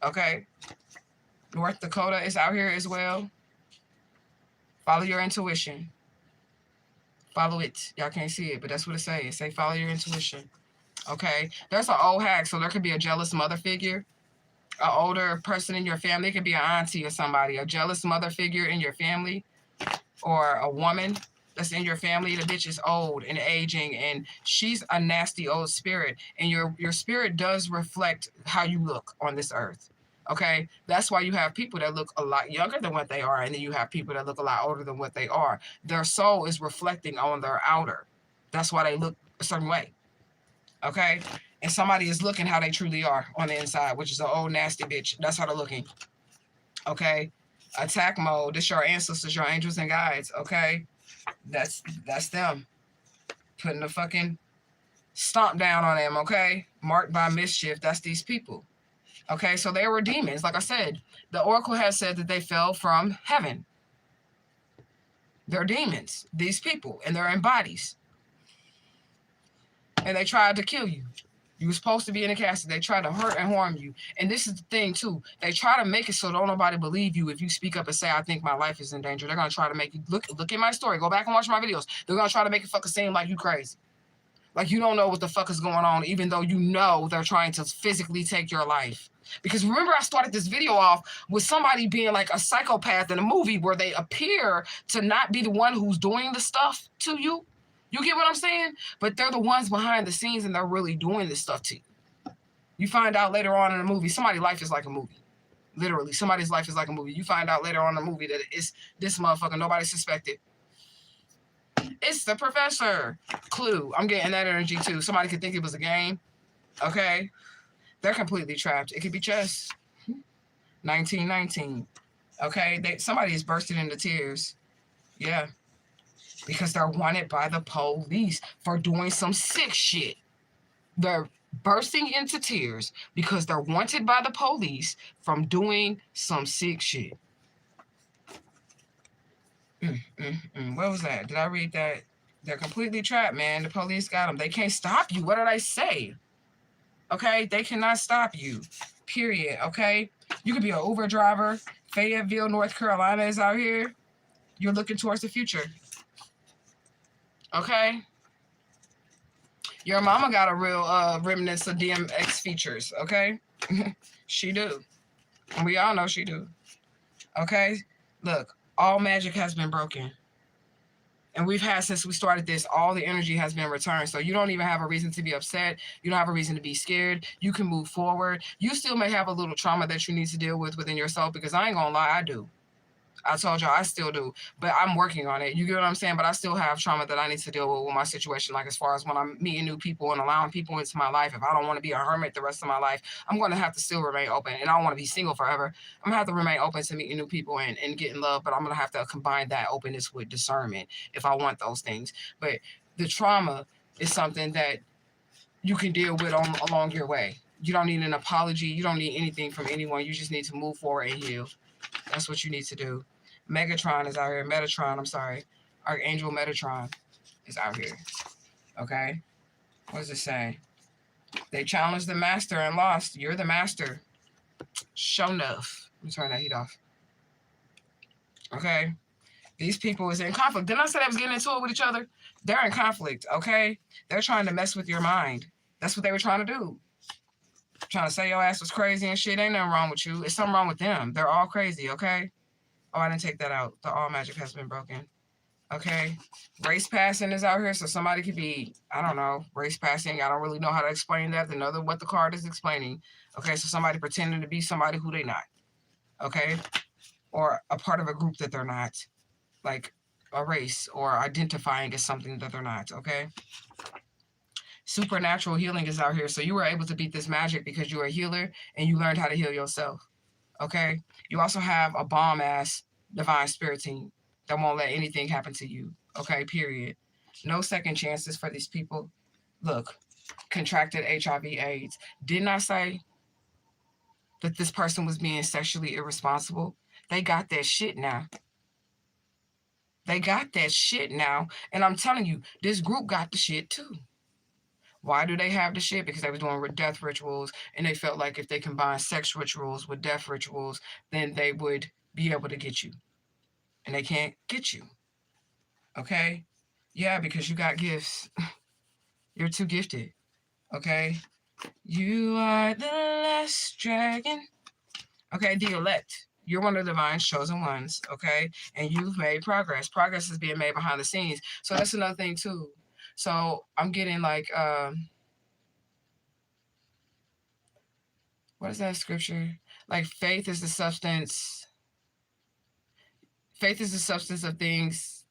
Speaker 1: okay? North Dakota is out here as well. Follow your intuition. Follow it. Y'all can't see it, but that's what it says. It say follow your intuition. Okay? There's an old hack, so there could be a jealous mother figure. An older person in your family. It could be an auntie or somebody. A jealous mother figure in your family. Or a woman that's in your family. The bitch is old and aging, and she's a nasty old spirit. And your spirit does reflect how you look on this earth. Okay, that's why you have people that look a lot younger than what they are, and then you have people that look a lot older than what they are. Their soul is reflecting on their outer. That's why they look a certain way. Okay, and somebody is looking how they truly are on the inside, which is an old nasty bitch. That's how they're looking. Okay, attack mode. This your ancestors, your angels and guides. Okay, that's them putting the fucking stomp down on them. Okay, marked by mischief. That's these people. Okay, so they were demons. Like I said, the oracle has said that they fell from heaven. They're demons, these people, and they're in bodies. And they tried to kill you. You were supposed to be in a casket. They tried to hurt and harm you. And this is the thing, too. They try to make it so don't nobody believe you if you speak up and say, I think my life is in danger. They're going to try to make you, look at my story. Go back and watch my videos. They're going to try to make it fucking seem like you crazy. Like you don't know what the fuck is going on, even though you know they're trying to physically take your life. Because remember, I started this video off with somebody being like a psychopath in a movie where they appear to not be the one who's doing the stuff to you. You get what I'm saying? But they're the ones behind the scenes and they're really doing this stuff to you. You find out later on in the movie, somebody's life is like a movie. Literally, somebody's life is like a movie. You find out later on in the movie that it's this motherfucker nobody suspected. It's the professor. Clue. I'm getting that energy too. Somebody could think it was a game. Okay? They're completely trapped. It could be chess. 1919. Okay, somebody is bursting into tears. Yeah, because they're wanted by the police for doing some sick shit. They're bursting into tears because they're wanted by the police from doing some sick shit. What was that? Did I read that? They're completely trapped, man. The police got them. They can't stop you. What did I say? Okay, they cannot stop you. Period. Okay, you could be an Uber driver. Fayetteville, North Carolina is out here. You're looking towards the future. Okay. Your mama got a real remnants of DMX features. Okay, she do. And we all know she do. Okay, look, all magic has been broken. And we've had, since we started this, all the energy has been returned. So you don't even have a reason to be upset. You don't have a reason to be scared. You can move forward. You still may have a little trauma that you need to deal with within yourself, because I ain't gonna lie, I do. I told y'all I still do, but I'm working on it. You get what I'm saying? But I still have trauma that I need to deal with my situation. Like, as far as when I'm meeting new people and allowing people into my life, if I don't want to be a hermit the rest of my life, I'm going to have to still remain open. And I don't want to be single forever. I'm going to have to remain open to meeting new people and getting love. But I'm going to have to combine that openness with discernment if I want those things. But the trauma is something that you can deal with along your way. You don't need an apology. You don't need anything from anyone. You just need to move forward and heal. That's what you need to do. Megatron is out here. Metatron, I'm sorry. Archangel Metatron is out here. Okay? What does it say? They challenged the master and lost. You're the master. Show enough. Let me turn that heat off. Okay? These people is in conflict. Didn't I say they was getting into it with each other? They're in conflict, okay? They're trying to mess with your mind. That's what they were trying to do. Trying to say your ass was crazy and shit. Ain't nothing wrong with you. It's something wrong with them. They're all crazy, okay? Oh, I didn't take that out. The all magic has been broken. Okay. Race passing is out here. So somebody could be, I don't know, race passing. I don't really know how to explain that. To know what the card is explaining. Okay. So somebody pretending to be somebody who they not. Okay. Or a part of a group that they're not. Like a race, or identifying as something that they're not. Okay. Supernatural healing is out here. So you were able to beat this magic because you're a healer and you learned how to heal yourself. Okay. You also have a bomb-ass divine spirit team that won't let anything happen to you. Okay, period. No second chances for these people. Look, contracted HIV/AIDS. Didn't I say that this person was being sexually irresponsible? They got that shit now. They got that shit now. And I'm telling you, this group got the shit too. Why do they have the shit? Because they were doing death rituals, and they felt like if they combine sex rituals with death rituals, then they would be able to get you. And they can't get you. Okay? Yeah, because you got gifts. You're too gifted. Okay? You are the last dragon. Okay, the elect. You're one of the divine's chosen ones. Okay? And you've made progress. Progress is being made behind the scenes. So that's another thing too. So I'm getting like, what is that scripture? Like, faith is the substance. Faith is the substance of things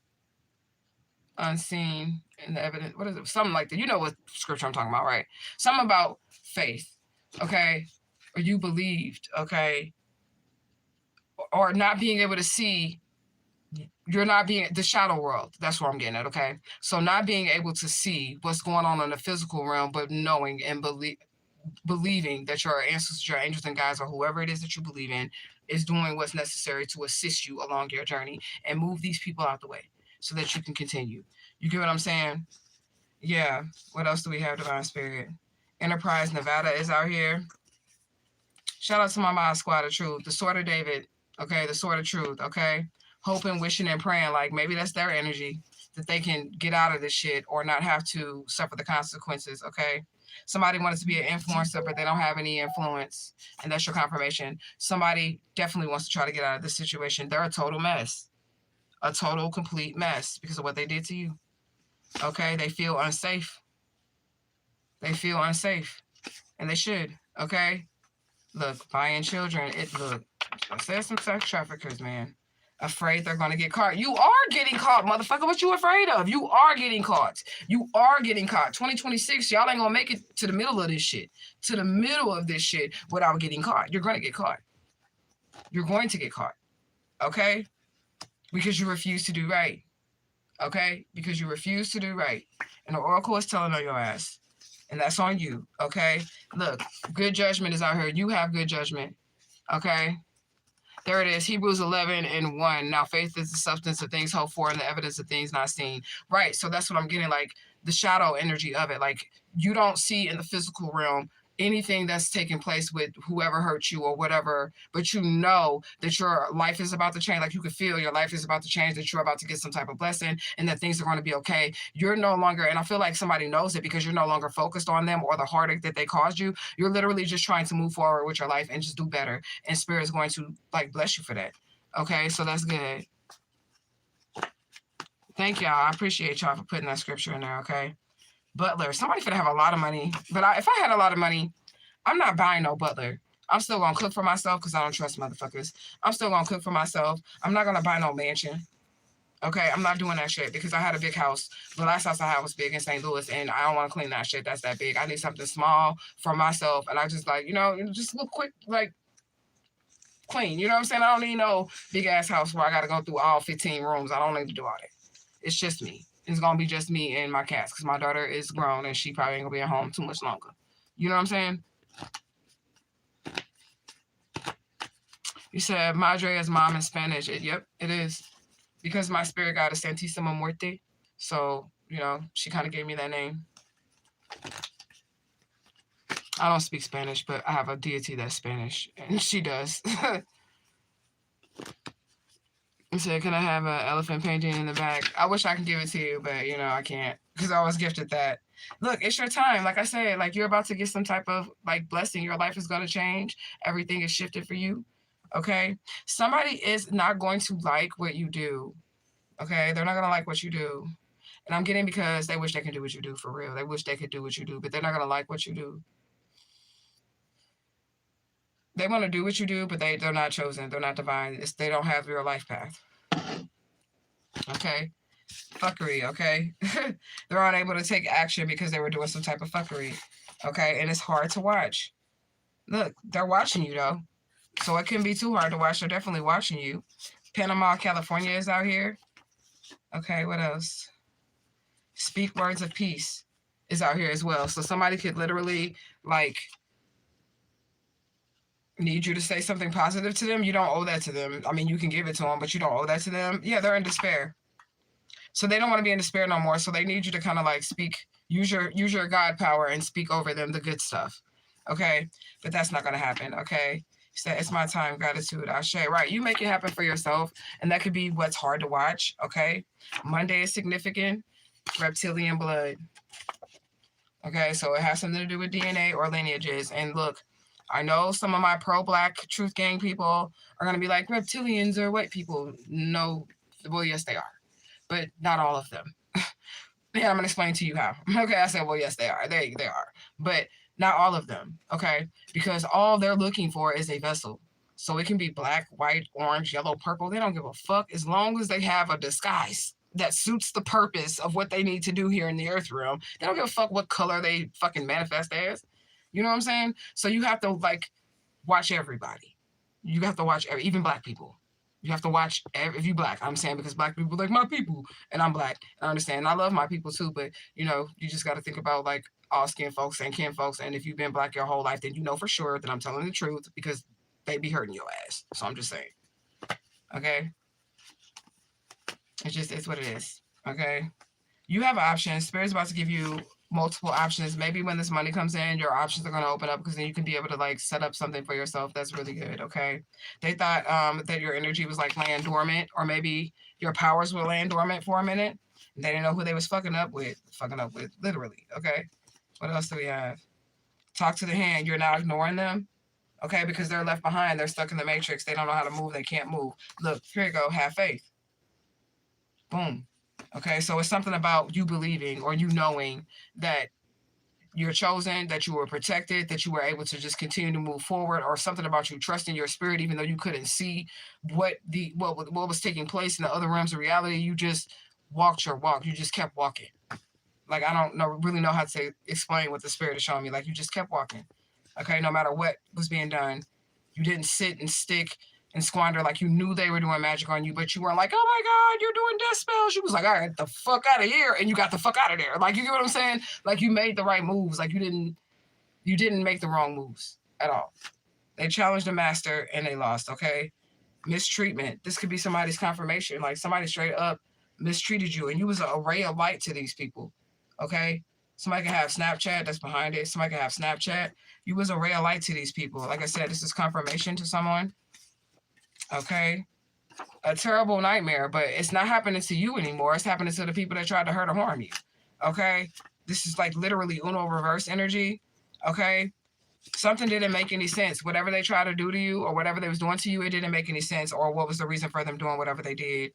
Speaker 1: unseen and the evidence. What is it? Something like that. You know what scripture I'm talking about, right? Something about faith, okay? Or you believed, okay? Or not being able to see. You're not being the shadow world. That's where I'm getting at, okay? So not being able to see what's going on in the physical realm, but knowing and believing that your ancestors, your angels and guides, or whoever it is that you believe in, is doing what's necessary to assist you along your journey and move these people out the way so that you can continue. You get what I'm saying? Yeah. What else do we have, Divine Spirit? Enterprise Nevada is out here. Shout out to my Mod Squad of Truth. The Sword of David. Okay. The Sword of Truth. Okay. Hoping, wishing, and praying. Like, maybe that's their energy, that they can get out of this shit or not have to suffer the consequences. Okay. Somebody wants to be an influencer, but they don't have any influence, and that's your confirmation. Somebody definitely wants to try to get out of this situation. They're a total mess. A total, complete mess because of what they did to you. Okay? They feel unsafe. They feel unsafe. And they should. Okay? Look, buying children. Look, I said some sex traffickers, man. Afraid they're going to get caught. You are getting caught, motherfucker. What you afraid of? You are getting caught. You are getting caught. 2026, y'all ain't going to make it to the middle of this shit. To the middle of this shit without getting caught. You're going to get caught. You're going to get caught, okay? Because you refuse to do right, okay? Because you refuse to do right. And the oracle is telling on your ass. And that's on you, okay? Look, good judgment is out here. You have good judgment, okay? There it is, Hebrews 11:1. Now faith is the substance of things hoped for and the evidence of things not seen. Right, so that's what I'm getting, like the shadow energy of it. Like you don't see in the physical realm anything that's taking place with whoever hurt you or whatever, but you know that your life is about to change. Like you can feel your life is about to change, that you're about to get some type of blessing and that things are going to be okay. You're no longer, and I feel like somebody knows it because you're no longer focused on them or the heartache that they caused you. You're literally just trying to move forward with your life and just do better. And Spirit is going to like bless you for that. Okay, so that's good. Thank y'all. I appreciate y'all for putting that scripture in there, okay? Butler. Somebody finna have a lot of money. But if I had a lot of money, I'm not buying no butler. I'm still gonna cook for myself because I don't trust motherfuckers. I'm still gonna cook for myself. I'm not gonna buy no mansion. Okay, I'm not doing that shit because I had a big house. The last house I had was big in St. Louis, and I don't want to clean that shit. That's that big. I need something small for myself, and I just like just look quick, like clean. You know what I'm saying? I don't need no big ass house where I gotta go through all 15 rooms. I don't need to do all that. It's just me. It's gonna be just me and my cats because my daughter is grown and she probably ain't gonna be at home too much longer. You know what I'm saying? You said Madre is mom in Spanish. Yep, it is. Because my spirit guide is Santísima Muerte. So, she kind of gave me that name. I don't speak Spanish, but I have a deity that's Spanish, and she does. He said, can I have an elephant painting in the back? I wish I could give it to you, but, I can't because I was gifted that. Look, it's your time. Like I said, like you're about to get some type of like blessing. Your life is going to change. Everything is shifted for you. Okay? Somebody is not going to like what you do. Okay? They're not going to like what you do. And I'm getting because they wish they could do what you do for real. They wish they could do what you do, but they're not going to like what you do. They want to do what you do, but they're not chosen. They're not divine. They don't have your life path. Okay? Fuckery, okay? They're unable to take action because they were doing some type of fuckery. Okay? And it's hard to watch. Look, they're watching you, though. So it can be too hard to watch. They're definitely watching you. Panama, California is out here. Okay, what else? Speak words of peace is out here as well. So somebody could literally, like, need you to say something positive to them. You don't owe that to them. I mean, you can give it to them, but you don't owe that to them. Yeah, they're in despair. So they don't want to be in despair no more. So they need you to kind of like use your God power and speak over them the good stuff. Okay? But that's not going to happen. Okay? So it's my time, gratitude, Ashe. Right, you make it happen for yourself. And that could be what's hard to watch. Okay? Monday is significant. Reptilian blood. Okay, so it has something to do with DNA or lineages. And look, I know some of my pro-black truth gang people are going to be like, reptilians are white people. No, well, yes, they are. But not all of them. Yeah, I'm going to explain to you how. Okay, I said, well, yes, they are. They are. But not all of them, okay? Because all they're looking for is a vessel. So it can be black, white, orange, yellow, purple. They don't give a fuck as long as they have a disguise that suits the purpose of what they need to do here in the earth realm. They don't give a fuck what color they fucking manifest as. You know what I'm saying? So you have to, like, watch everybody. You have to watch even black people. You have to watch if you black. I'm saying because black people are like my people, and I'm black. I understand. And I love my people too, but you just got to think about like all skin folks and kin folks. And if you've been black your whole life, then you know for sure that I'm telling the truth because they be hurting your ass. So I'm just saying. Okay. It's what it is. Okay. You have options. Spirit's about to give you multiple options. Maybe when this money comes in, your options are going to open up because then you can be able to like set up something for yourself. That's really good. Okay. They thought that your energy was like laying dormant, or maybe your powers were laying dormant for a minute. They didn't know who they was fucking up with, literally. Okay. What else do we have? Talk to the hand. You're not ignoring them. Okay. Because they're left behind. They're stuck in the matrix. They don't know how to move. They can't move. Look, here you go. Have faith. Boom. Okay, so it's something about you believing or you knowing that you're chosen, that you were protected, that you were able to just continue to move forward, or something about you trusting your spirit, even though you couldn't see what was taking place in the other realms of reality. You just walked your walk. You just kept walking. Like I don't really know how to explain what the spirit is showing me. Like you just kept walking. Okay, no matter what was being done, you didn't sit and stick and squander like you knew they were doing magic on you, but you weren't like, oh my God, you're doing death spells. You was like, all right, get the fuck out of here, and you got the fuck out of there. Like, you get what I'm saying? Like, you made the right moves. Like, you didn't make the wrong moves at all. They challenged the master and they lost, okay? Mistreatment. This could be somebody's confirmation. Like, somebody straight up mistreated you, and you was a ray of light to these people, okay? Somebody can have Snapchat that's behind it. Somebody can have Snapchat. You was a ray of light to these people. Like I said, this is confirmation to someone, okay? A terrible nightmare, but it's not happening to you anymore. It's happening to the people that tried to hurt or harm you, okay? This is like literally Uno reverse energy, okay? Something didn't make any sense. Whatever they tried to do to you or whatever they was doing to you, it didn't make any sense, or what was the reason for them doing whatever they did,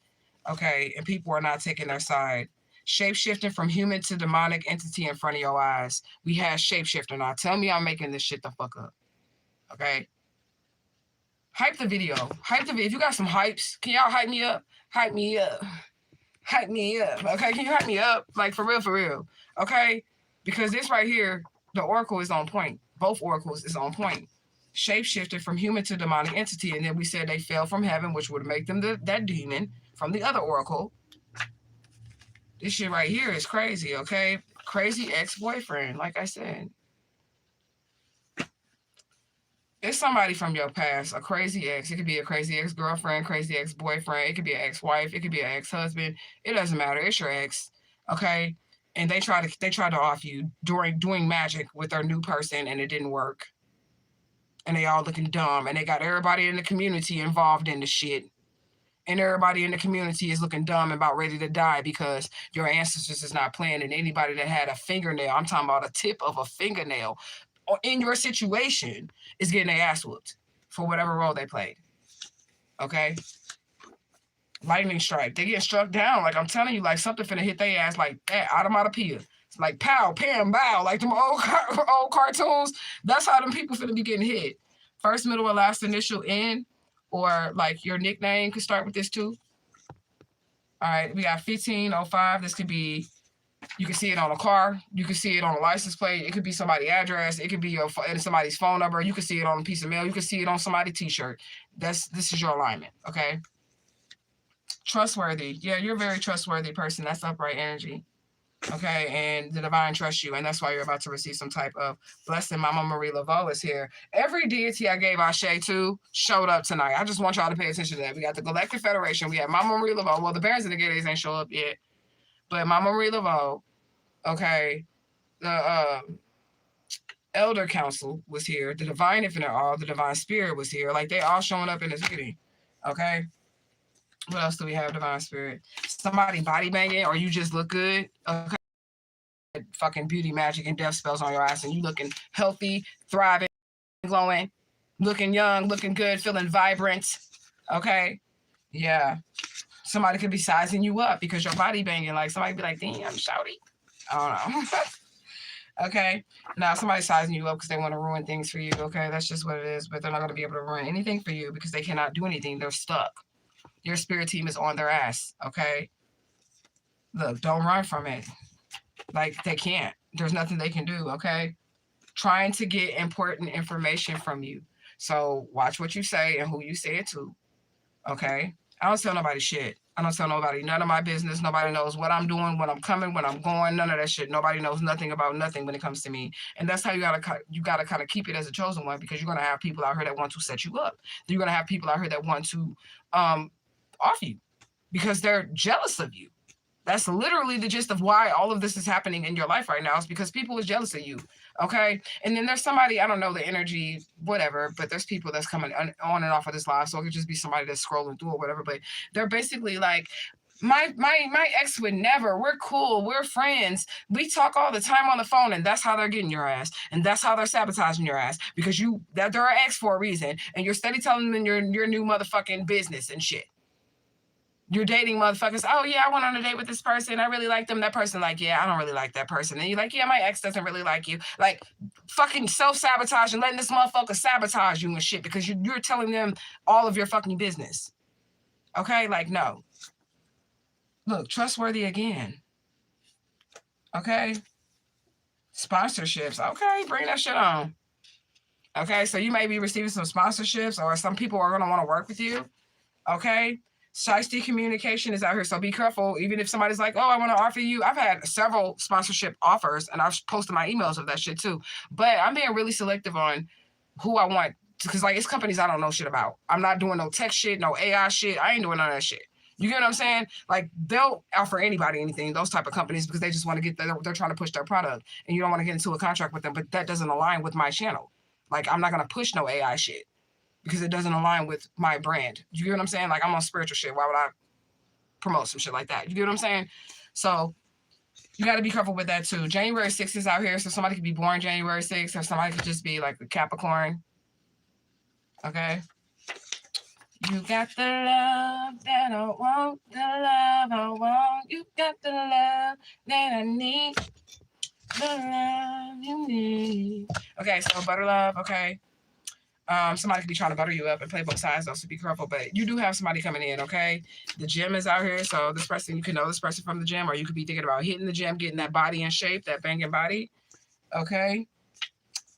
Speaker 1: okay? And people are not taking their side. Shape-shifting from human to demonic entity in front of your eyes. We have shape-shifter now. Tell me I'm making this shit the fuck up, okay? Hype the video. Hype the video. If you got some hypes, can y'all hype me up? Hype me up. Hype me up. Okay, can you hype me up? Like, for real, okay? Because this right here, the oracle is on point. Both oracles is on point. Shape-shifted from human to demonic entity, and then we said they fell from heaven, which would make them that demon from the other oracle. This shit right here is crazy, okay? Crazy ex-boyfriend, like I said. It's somebody from your past, a crazy ex. It could be a crazy ex-girlfriend, crazy ex-boyfriend. It could be an ex-wife. It could be an ex-husband. It doesn't matter. It's your ex, okay? And they tried to off you during doing magic with their new person, and it didn't work. And they all looking dumb, and they got everybody in the community involved in the shit. And everybody in the community is looking dumb and about ready to die because your ancestors is not playing. And anybody that had a fingernail, I'm talking about a tip of a fingernail, or in your situation, is getting their ass whooped for whatever role they played. Okay? Lightning strike. They get struck down. Like, I'm telling you, like, something finna hit their ass like that, automatopoeia. It's like pow, pam, bow, like them old cartoons. That's how them people finna be getting hit. First, middle, or last initial N, or like your nickname could start with this too. All right, we got 1505. This could be, you can see it on a car. You can see it on a license plate. It could be somebody's address. It could be somebody's phone number. You can see it on a piece of mail. You can see it on somebody's t-shirt. This is your alignment, okay? Trustworthy. Yeah, you're a very trustworthy person. That's upright energy. Okay, and the divine trusts you, and that's why you're about to receive some type of blessing. Mama Marie Laveau is here. Every deity I gave Ashe to showed up tonight. I just want y'all to pay attention to that. We got the Galactic Federation. We have Mama Marie Laveau. Well, the Barons of the Gates ain't show up yet, but Mama Marie Laveau, okay, the Elder Council was here. The Divine Infinite All, the Divine Spirit was here. Like, they all showing up in this meeting, okay? What else do we have, Divine Spirit? Somebody body banging, or you just look good, okay? Fucking beauty magic and death spells on your ass, and you looking healthy, thriving, glowing, looking young, looking good, feeling vibrant, okay? Yeah. Somebody could be sizing you up because your body banging. Like, somebody be like, damn, shouty. I don't know. Okay? Now, somebody's sizing you up because they want to ruin things for you, okay? That's just what it is, but they're not going to be able to ruin anything for you because they cannot do anything. They're stuck. Your spirit team is on their ass, okay? Look, don't run from it. Like, they can't. There's nothing they can do, okay? Trying to get important information from you. So watch what you say and who you say it to, okay? I don't tell nobody shit. I don't tell nobody none of my business. Nobody knows what I'm doing, when I'm coming, when I'm going, none of that shit. Nobody knows nothing about nothing when it comes to me. And that's how you gotta kind of keep it as a chosen one, because you're gonna have people out here that want to set you up. You're gonna have people out here that want to off you because they're jealous of you. That's literally the gist of why all of this is happening in your life right now, is because people is jealous of you, okay? And then there's somebody, I don't know the energy, whatever, but there's people that's coming on and off of this live, so it could just be somebody that's scrolling through or whatever, but they're basically like, my ex would never, we're cool, we're friends, we talk all the time on the phone, and that's how they're getting your ass, and that's how they're sabotaging your ass, because they're an ex for a reason, and you're steady telling them your new motherfucking business and shit. You're dating motherfuckers. Oh, yeah, I went on a date with this person. I really like them. That person, like, yeah, I don't really like that person. And you're like, yeah, my ex doesn't really like you. Like, fucking self-sabotage and letting this motherfucker sabotage you and shit because you're telling them all of your fucking business. Okay? Like, no. Look, trustworthy again. Okay? Sponsorships. Okay, bring that shit on. Okay, so you may be receiving some sponsorships, or some people are going to want to work with you. Okay, shiesty communication is out here, so be careful. Even if somebody's like, "Oh, I want to offer you," I've had several sponsorship offers, and I've posted my emails of that shit too. But I'm being really selective on who I want, because like it's companies I don't know shit about. I'm not doing no tech shit, no AI shit. I ain't doing none of that shit. You get what I'm saying? Like they'll offer anybody anything, those type of companies, because they just want to get they're trying to push their product, and you don't want to get into a contract with them. But that doesn't align with my channel. Like I'm not gonna push no AI shit because it doesn't align with my brand. You get what I'm saying? Like I'm on spiritual shit. Why would I promote some shit like that? You get what I'm saying? So you got to be careful with that too. January 6th is out here, so somebody could be born January 6th, or somebody could just be like a Capricorn. Okay. You got the love that I want, the love I want. You got the love that I need, the love you need. Okay, so butter love. Okay. Somebody could be trying to butter you up and play both sides, though, so be careful. But you do have somebody coming in, okay? The gym is out here, so this person, you can know this person from the gym, or you could be thinking about hitting the gym, getting that body in shape, that banging body, okay?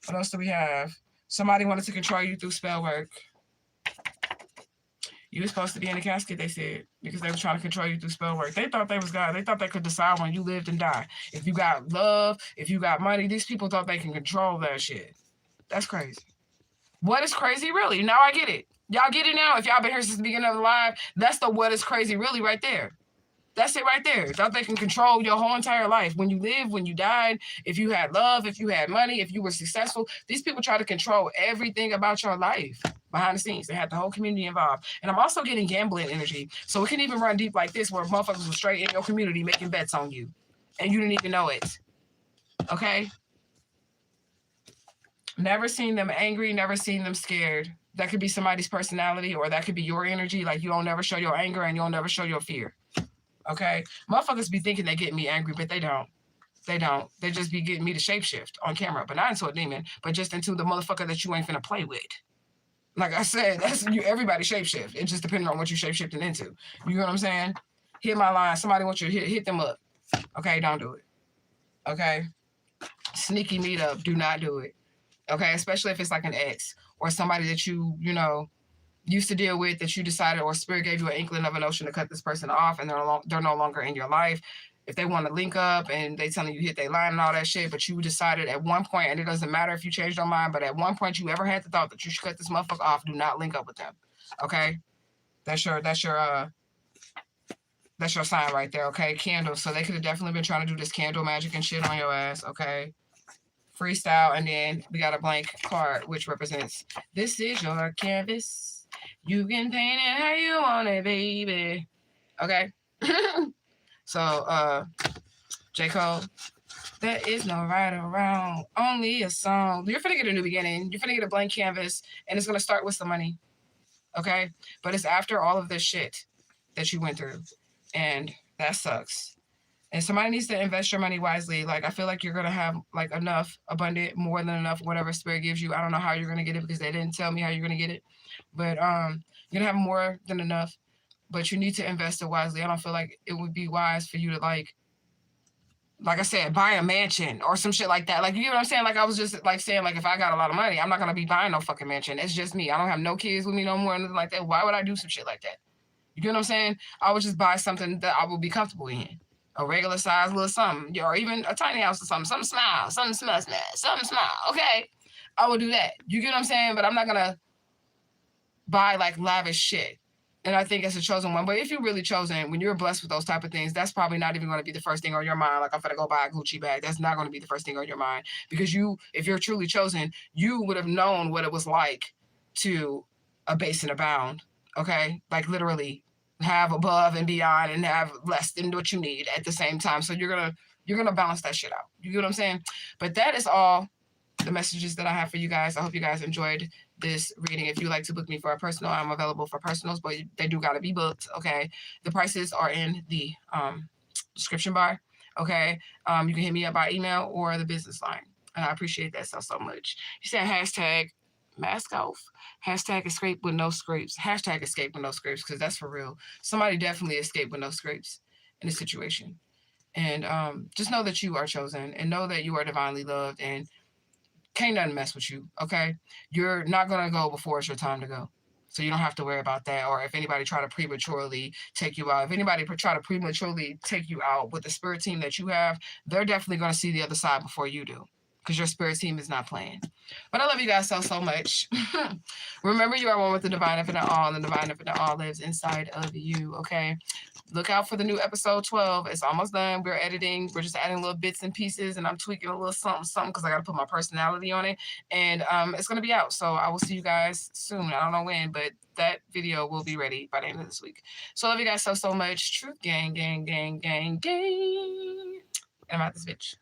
Speaker 1: What else do we have? Somebody wanted to control you through spell work. You were supposed to be in a casket, they said, because they were trying to control you through spell work. They thought they was God. They thought they could decide when you lived and die. If you got love, if you got money, these people thought they can control that shit. That's crazy. What is crazy, really? Now I get it. Y'all get it now? If y'all been here since the beginning of the live, that's the what is crazy, really, right there. That's it right there. Thought they can control your whole entire life. When you lived, when you died, if you had love, if you had money, if you were successful, these people try to control everything about your life behind the scenes. They had the whole community involved. And I'm also getting gambling energy. So it can even run deep like this, where motherfuckers were straight in your community making bets on you. And you didn't even know it. Okay? Never seen them angry, never seen them scared. That could be somebody's personality, or that could be your energy. Like you don't never show your anger and you don't never show your fear. Okay? Motherfuckers be thinking they get me angry, but they don't. They don't. They just be getting me to shapeshift on camera, but not into a demon, but just into the motherfucker that you ain't finna play with. Like I said, that's you. Everybody shapeshift. It just depends on what you shapeshifting into. You know what I'm saying? Hit my line. Somebody wants you to hit them up. Okay? Don't do it. Okay? Sneaky meetup. Do not do it. Okay, especially if it's like an ex or somebody that you used to deal with, that you decided, or spirit gave you an inkling of a notion to cut this person off, and they're no longer in your life. If they want to link up and they telling you hit their line and all that shit, but you decided at one point, and it doesn't matter if you changed your mind, but at one point you ever had the thought that you should cut this motherfucker off, do not link up with them. Okay, that's your sign right there. Okay, candles. So they could have definitely been trying to do this candle magic and shit on your ass. Okay. Freestyle, and then we got a blank card which represents this is your canvas, you can paint it how you want it, baby. Okay. So J. Cole, there is no right or wrong, only a song. You're finna get a new beginning, you're finna get a blank canvas, and it's gonna start with some money. Okay, but it's after all of this shit that you went through, and that sucks. And somebody needs to invest your money wisely. Like, I feel like you're going to have, like, enough, abundant, more than enough, whatever spirit gives you. I don't know how you're going to get it because they didn't tell me how you're going to get it. But you're going to have more than enough. But you need to invest it wisely. I don't feel like it would be wise for you to, like I said, buy a mansion or some shit like that. Like, you know what I'm saying? Like, I was just, like, saying, like, if I got a lot of money, I'm not going to be buying no fucking mansion. It's just me. I don't have no kids with me no more, nothing like that. Why would I do some shit like that? You know what I'm saying? I would just buy something that I would be comfortable in. A regular size little something, or even a tiny house or something small, something small, okay? I would do that. You get what I'm saying? But I'm not gonna buy like lavish shit. And I think it's a chosen one. But if you're really chosen, when you're blessed with those type of things, that's probably not even going to be the first thing on your mind. Like, I'm gonna go buy a Gucci bag. That's not going to be the first thing on your mind, because if you're truly chosen, you would have known what it was like to abase and abound. Okay, like literally have above and beyond and have less than what you need at the same time. So you're gonna balance that shit out. You get what I'm saying? But that is all the messages that I have for you guys. I hope you guys enjoyed this reading. If you'd like to book me for a personal, I'm available for personals, but they do gotta be booked. Okay, the prices are in the description bar. Okay, you can hit me up by email or the business line, and I appreciate that so much. You said hashtag mask off, hashtag escape with no scrapes, hashtag escape with no scrapes, because that's for real. Somebody definitely escaped with no scrapes in this situation. And just know that you are chosen, and know that you are divinely loved, and can't nothing mess with you, okay? You're not going to go before it's your time to go. So you don't have to worry about that. Or if anybody try to prematurely take you out, if anybody try to prematurely take you out with the spirit team that you have, they're definitely going to see the other side before you do, because your spirit team is not playing. But I love you guys so much. Remember, you are one with the divine infinite all, and the divine infinite all lives inside of you, okay? Look out for the new episode 12. It's almost done. We're editing. We're just adding little bits and pieces, and I'm tweaking a little something because I got to put my personality on it. And it's going to be out. So I will see you guys soon. I don't know when, but that video will be ready by the end of this week. So I love you guys so much. Truth gang, gang, gang, gang, gang. And I'm out this bitch.